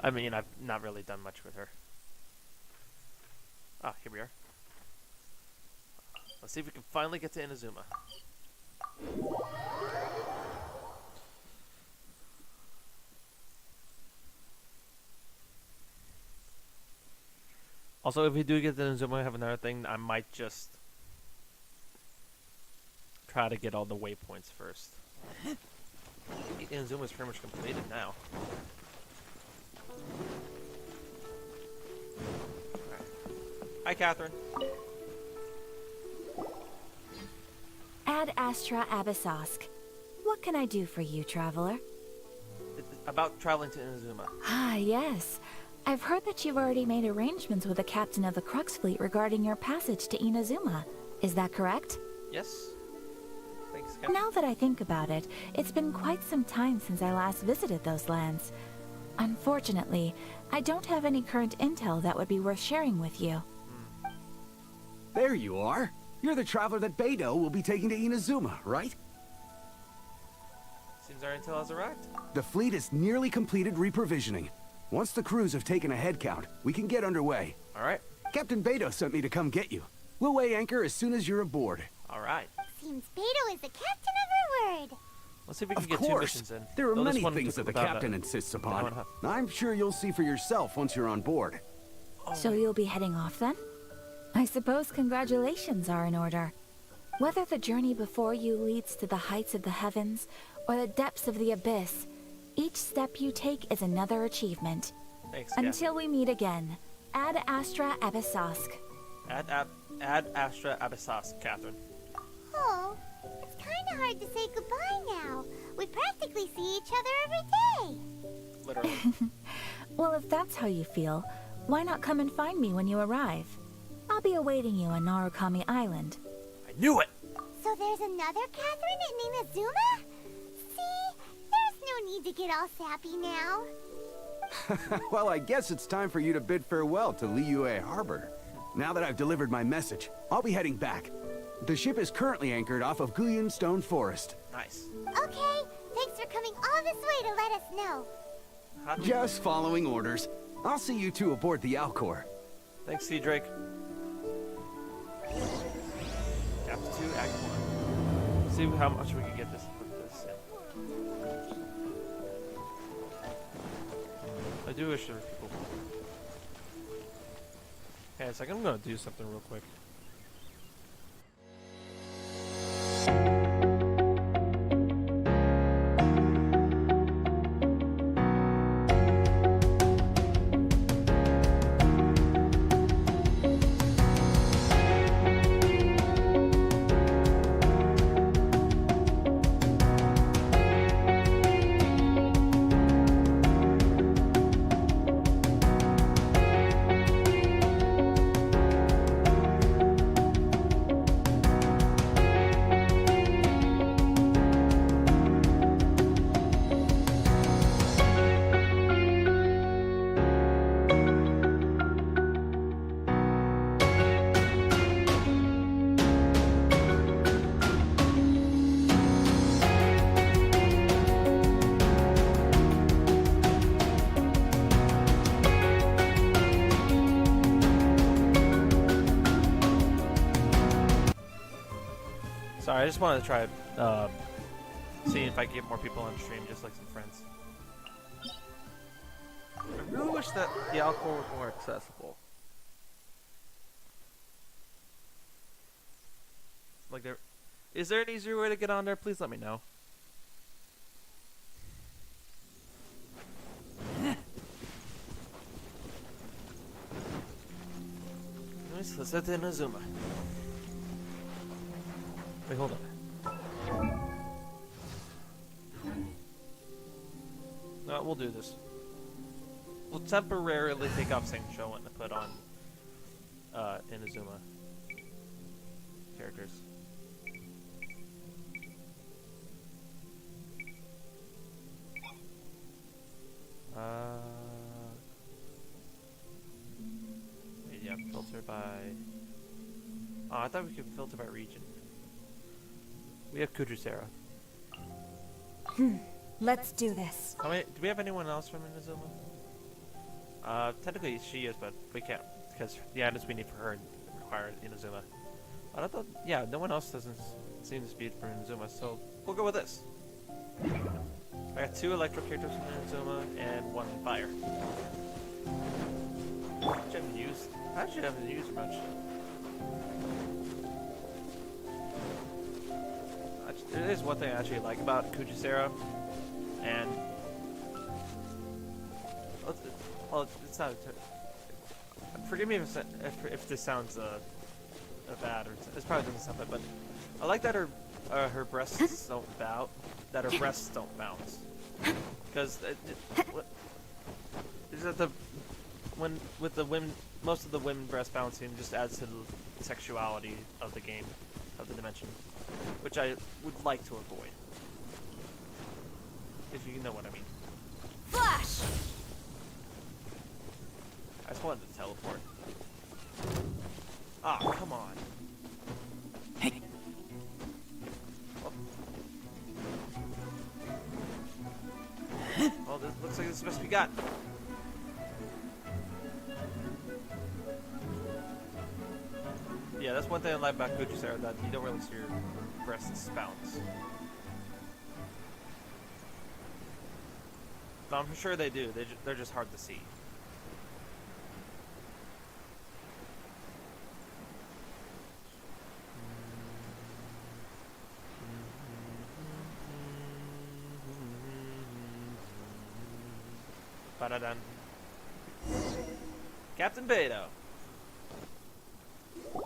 I mean, I've not really done much with her. Ah, here we are. Let's see if we can finally get to Inazuma. Also, if we do get to Inazuma, I have another thing. I might just try to get all the waypoints first. Inazuma is pretty much completed now. Hi, Catherine. Ad Astra Abyssosk. What can I do for you, traveler? About traveling to Inazuma. Ah, yes. I've heard that you've already made arrangements with the captain of the Crux fleet regarding your passage to Inazuma. Is that correct? Yes. Thanks, Captain. Now that I think about it, it's been quite some time since I last visited those lands. Unfortunately, I don't have any current intel that would be worth sharing with you. There you are. You're the traveler that Beidou will be taking to Inazuma, right? Seems our intel has arrived. The fleet is nearly completed reprovisioning. Once the crews have taken a head count, we can get underway. Alright. Captain Beidou sent me to come get you. We'll weigh anchor as soon as you're aboard. Alright. Seems Beidou is the captain of her word. Let's see if we can Of get course. 2 missions in. There are Though this many one things that the without captain a- insists without upon. one. I'm sure you'll see for yourself once you're on board. So you'll be heading off then? I suppose congratulations are in order. Whether the journey before you leads to the heights of the heavens or the depths of the abyss, each step you take is another achievement. Thanks, Until we meet again, Ad Astra Abyssosk. Ad Astra Abyssosk, Catherine. Oh, it's kind of hard to say goodbye now. We practically see each other every day. Literally. Well, if that's how you feel, why not come and find me when you arrive? I'll be awaiting you on Narukami Island. I knew it! So there's another Catherine in Inazuma? See, there's no need to get all sappy now. Well, I guess it's time for you to bid farewell to Liyue Harbor. Now that I've delivered my message, I'll be heading back. The ship is currently anchored off of Guyun Stone Forest. Nice. Okay, thanks for coming all this way to let us know. Just following orders. I'll see you two aboard the Alcor. Thanks, C. Drake. Chapter 2, Act 1. See how much we can get this in. I do wish there were people. Okay, so I'm gonna do something real quick. Sorry, I just wanted to try seeing if I can get more people on stream, just like some friends. I really wish that the alcohol was more accessible. Like, is there an easier way to get on there? Please let me know. Let's set in INAZUMA. Wait, hold on. No, we'll do this. We'll temporarily take off Saint-Show and put on INAZUMA characters. Yeah, filter by... Oh, I thought we could filter by region. We have Kudrusera. Let's do this. Do we have anyone else from INAZUMA? Technically she is, but we can't because the items we need for her require INAZUMA. But I thought, yeah, no one else doesn't seem to be from INAZUMA, so we'll go with this. I got 2 electro characters from INAZUMA and 1 fire. Which I haven't used. I actually haven't used much. There is one thing I actually like about Kudrusera, and well, it's not. Forgive me if this sounds bad, or it probably doesn't sound bad, but I like that her breasts don't bow, that her breasts don't bounce, because with the women, most of the women breast bouncing just adds to the sexuality of the game, of the dimension, which I would like to avoid. If you know what I mean. Flash! I just wanted to teleport. Ah, come on. Hey. Well, this looks like this is the best we got. Yeah, that's one thing I like about Kudrusera, that you don't really see your breasts bounce. But I'm sure they do. They're just hard to see. Ba-da-dun. Captain Beto.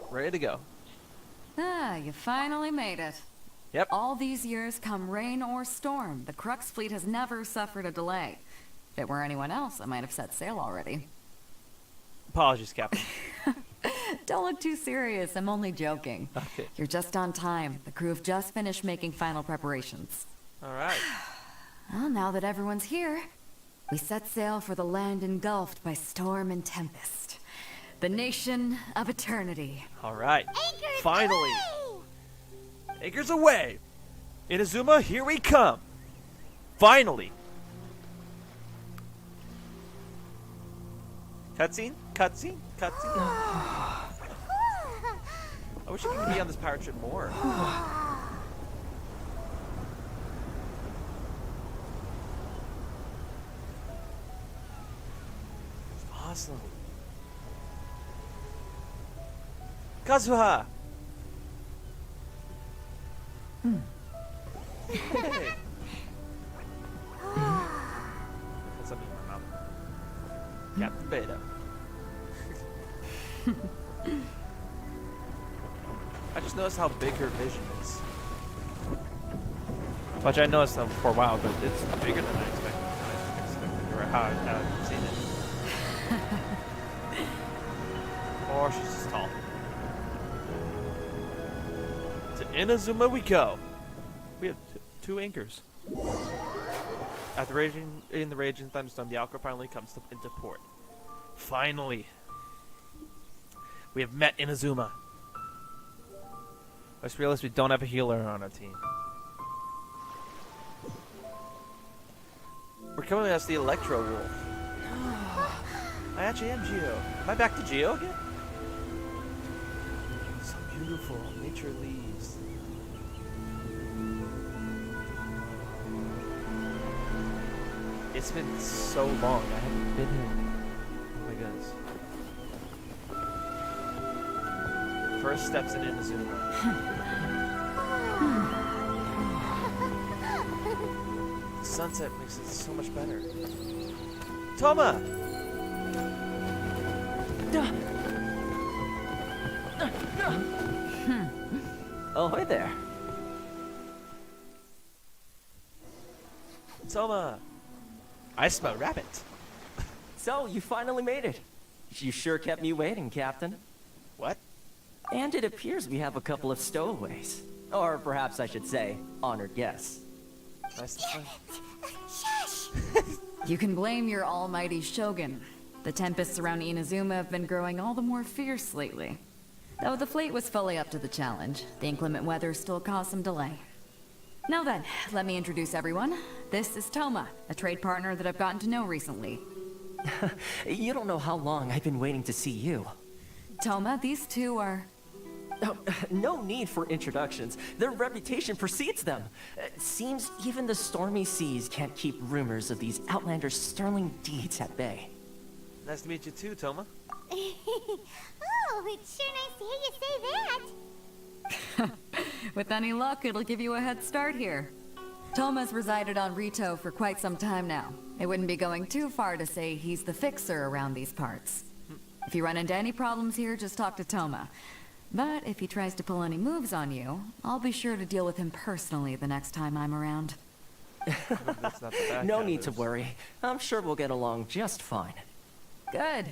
Ready to go. Ah, you finally made it. Yep. All these years, come rain or storm, the Crux fleet has never suffered a delay. If it were anyone else, I might have set sail already. Apologies, Captain. Don't look too serious, I'm only joking. Okay. You're just on time. The crew have just finished making final preparations. Alright. Well, now that everyone's here, we set sail for the land engulfed by storm and tempest. The nation of eternity. Alright. Finally. Anchors away! INAZUMA, here we come! Finally! Cutscene? Cutscene? Cutscene? I wish I could be on this pirate ship more. It's awesome. Kazuha! Hey. What's up in my mouth? Captain Beta. I just noticed how big her vision is. Which I noticed them for a while, but it's bigger than I expected. Or how I've seen it. Or she's just tall. To Inazuma we go. We have two anchors. After in the raging thunderstorm, the Alcor finally comes into port. Finally, we have met Inazuma. I just realized we don't have a healer on our team. We're coming as the Electro Wolf. I actually am Geo. Am I back to Geo again? So beautiful. Nature leaves. It's been so long. I haven't been here. Oh my goodness. First steps in Inazuma. The sunset makes it so much better. Toma! Oh, hi there. Toma! I smell rabbit. So, you finally made it. You sure kept me waiting, Captain. What? And it appears we have a couple of stowaways. Or perhaps I should say, honored guests. Nice to find. You can blame your almighty shogun. The tempests around Inazuma have been growing all the more fierce lately. Though the fleet was fully up to the challenge, the inclement weather still caused some delay. Now then, let me introduce everyone. This is Toma, a trade partner that I've gotten to know recently. You don't know how long I've been waiting to see you. Toma, these two are... Oh, no need for introductions. Their reputation precedes them. It seems even the stormy seas can't keep rumors of these outlanders' sterling deeds at bay. Nice to meet you too, Toma. Oh, it's sure nice to hear you say that. With any luck, it'll give you a head start here. Toma's resided on Rito for quite some time now. It wouldn't be going too far to say he's the fixer around these parts. If you run into any problems here, just talk to Toma. But if he tries to pull any moves on you, I'll be sure to deal with him personally the next time I'm around. No need to worry. I'm sure we'll get along just fine. Good.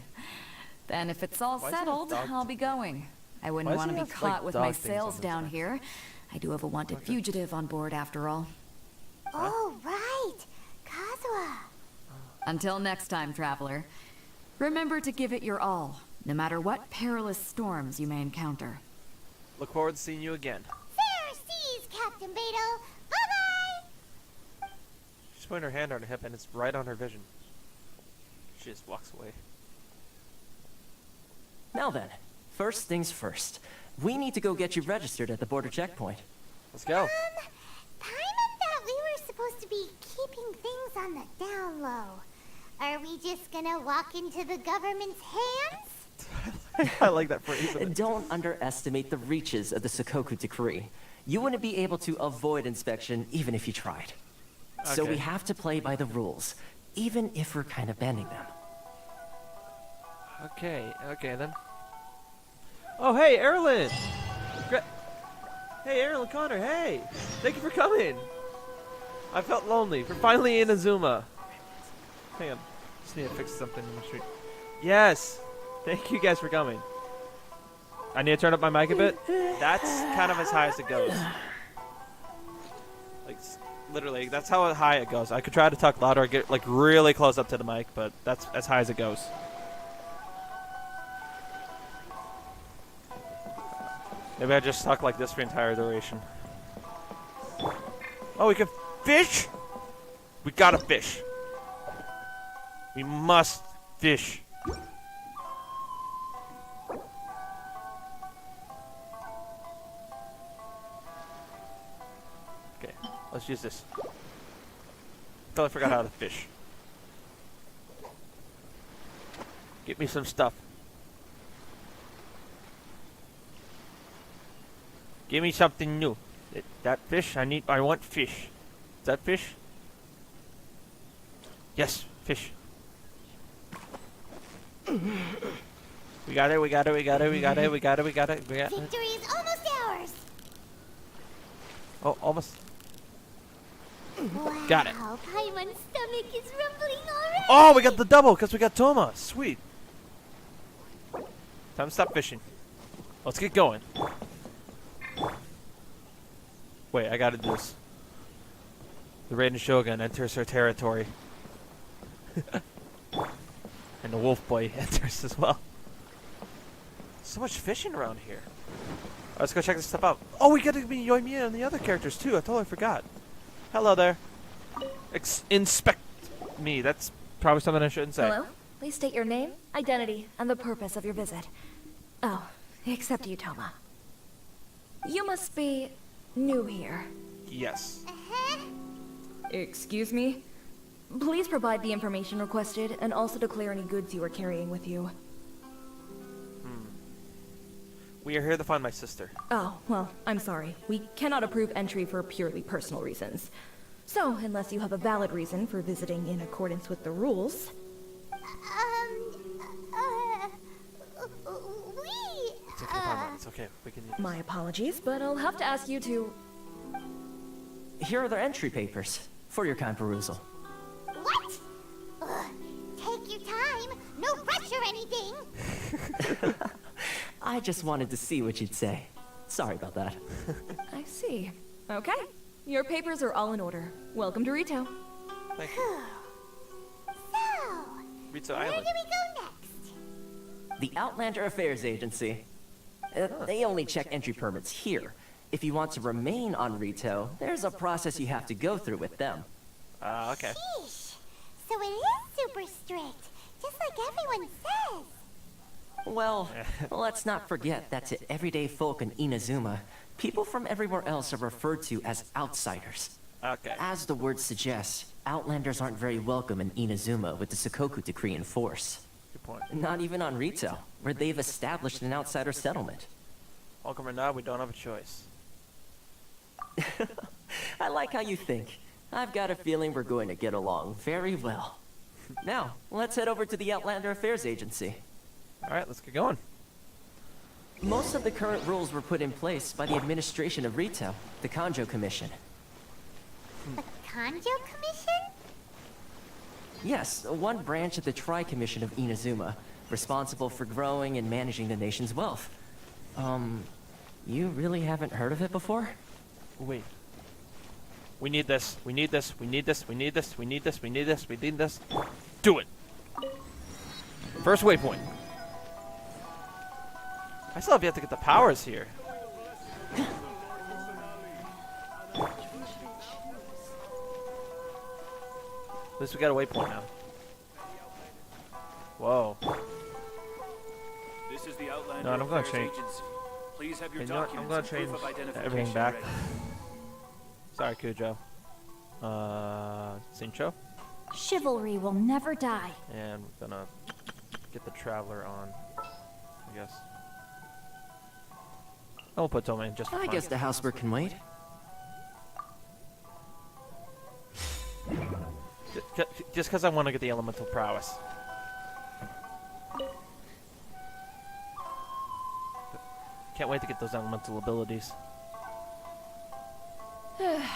Then if it's all settled, I'll be going. I wouldn't want to be caught with my sails down here. I do have a wanted fugitive on board after all. Oh, right. Kazuha. Until next time, traveler. Remember to give it your all, no matter what perilous storms you may encounter. Look forward to seeing you again. Fair seas, Captain Beto. Bye-bye. She's putting her hand on her hip and it's right on her vision. She just walks away. Now then, first things first. We need to go get you registered at the border checkpoint. Let's go. Paimon thought we were supposed to be keeping things on the down low. Are we just gonna walk into the government's hands? I like that phrase. Don't underestimate the reaches of the Sakoku Decree. You wouldn't be able to avoid inspection even if you tried. Okay. So we have to play by the rules, even if we're kind of bending them. Okay then. Oh, hey, Erlen! Hey, Erlen Connor, hey! Thank you for coming! I felt lonely. We're finally in Inazuma. Hang on. Just need to fix something in the street. Yes! Thank you guys for coming. I need to turn up my mic a bit. That's kind of as high as it goes. Like, literally, that's how high it goes. I could try to talk louder or get, like, really close up to the mic, but that's as high as it goes. Maybe I just talk like this for the entire duration. Oh, we can fish? We gotta fish. We must fish. Okay, let's use this. Totally forgot how to fish. Get me some stuff. Give me something new. That fish? I want fish. Is that fish? Yes, fish. We got it, we got it, we got it, we got it, we got it, we got it, we got it. Victory is almost ours. Oh, almost. Wow, Got it. Paimon's stomach is rumbling already. Oh, we got the double because we got Toma. Sweet. Time to stop fishing. Let's get going. Wait, I gotta do this. The Raiden Shogun enters her territory. And the wolf boy enters as well. So much fishing around here. Alright, let's go check this stuff out. Oh, we gotta be Yoimiya and the other characters too. I totally forgot. Hello there. Inspect me. That's probably something I shouldn't say. Hello? Please state your name, identity, and the purpose of your visit. Oh, except you, Toma. You must be new here. Yes. Excuse me? Please provide the information requested and also declare any goods you are carrying with you. We are here to find my sister. Oh, well, I'm sorry. We cannot approve entry for purely personal reasons. So, unless you have a valid reason for visiting in accordance with the rules... It's okay, Mama. It's okay. We can. My apologies, but I'll have to ask you to... Here are their entry papers for your kind perusal. What? Take your time. No rush or anything. I just wanted to see what you'd say. Sorry about that. I see. Okay. Your papers are all in order. Welcome to Rito. Thank you. So, Rito where Island. do we go next? The Outlander Affairs Agency. They only check entry permits here. If you want to remain on Rito, there's a process you have to go through with them. Okay. Sheesh. So it is super strict, just like everyone says. Well, let's not forget that to everyday folk in Inazuma, people from everywhere else are referred to as outsiders. Okay. As the word suggests, Outlanders aren't very welcome in Inazuma with the Sakoku decree in force. Good point. Not even on Rito, where they've established an outsider settlement. Welcome or not, we don't have a choice. I like how you think. I've got a feeling we're going to get along very well. Now, let's head over to the Outlander Affairs Agency. Alright, let's get going. Most of the current rules were put in place by the administration of Rito, the Kanjo Commission. The Kanjo Commission? Yes, one branch of the Tri-Commission of Inazuma, responsible for growing and managing the nation's wealth. You really haven't heard of it before? Wait. We need this. We need this. We need this. We need this. We need this. We need this. We need this. Do it. First waypoint. I still have yet to get the powers here. At least we got a waypoint now. Whoa. This is the Outlander No, I'm gonna Affairs change. Agency. Please have your You know what? I'm documents gonna and change proof of identification everything back. ready. Sorry, Cujo. Sincho. Chivalry will never die. And we're gonna get the Traveler on, I guess. I'll put Toma in just for I fun. guess the housework can wait. Just because I want to get the elemental prowess. Can't wait to get those elemental abilities.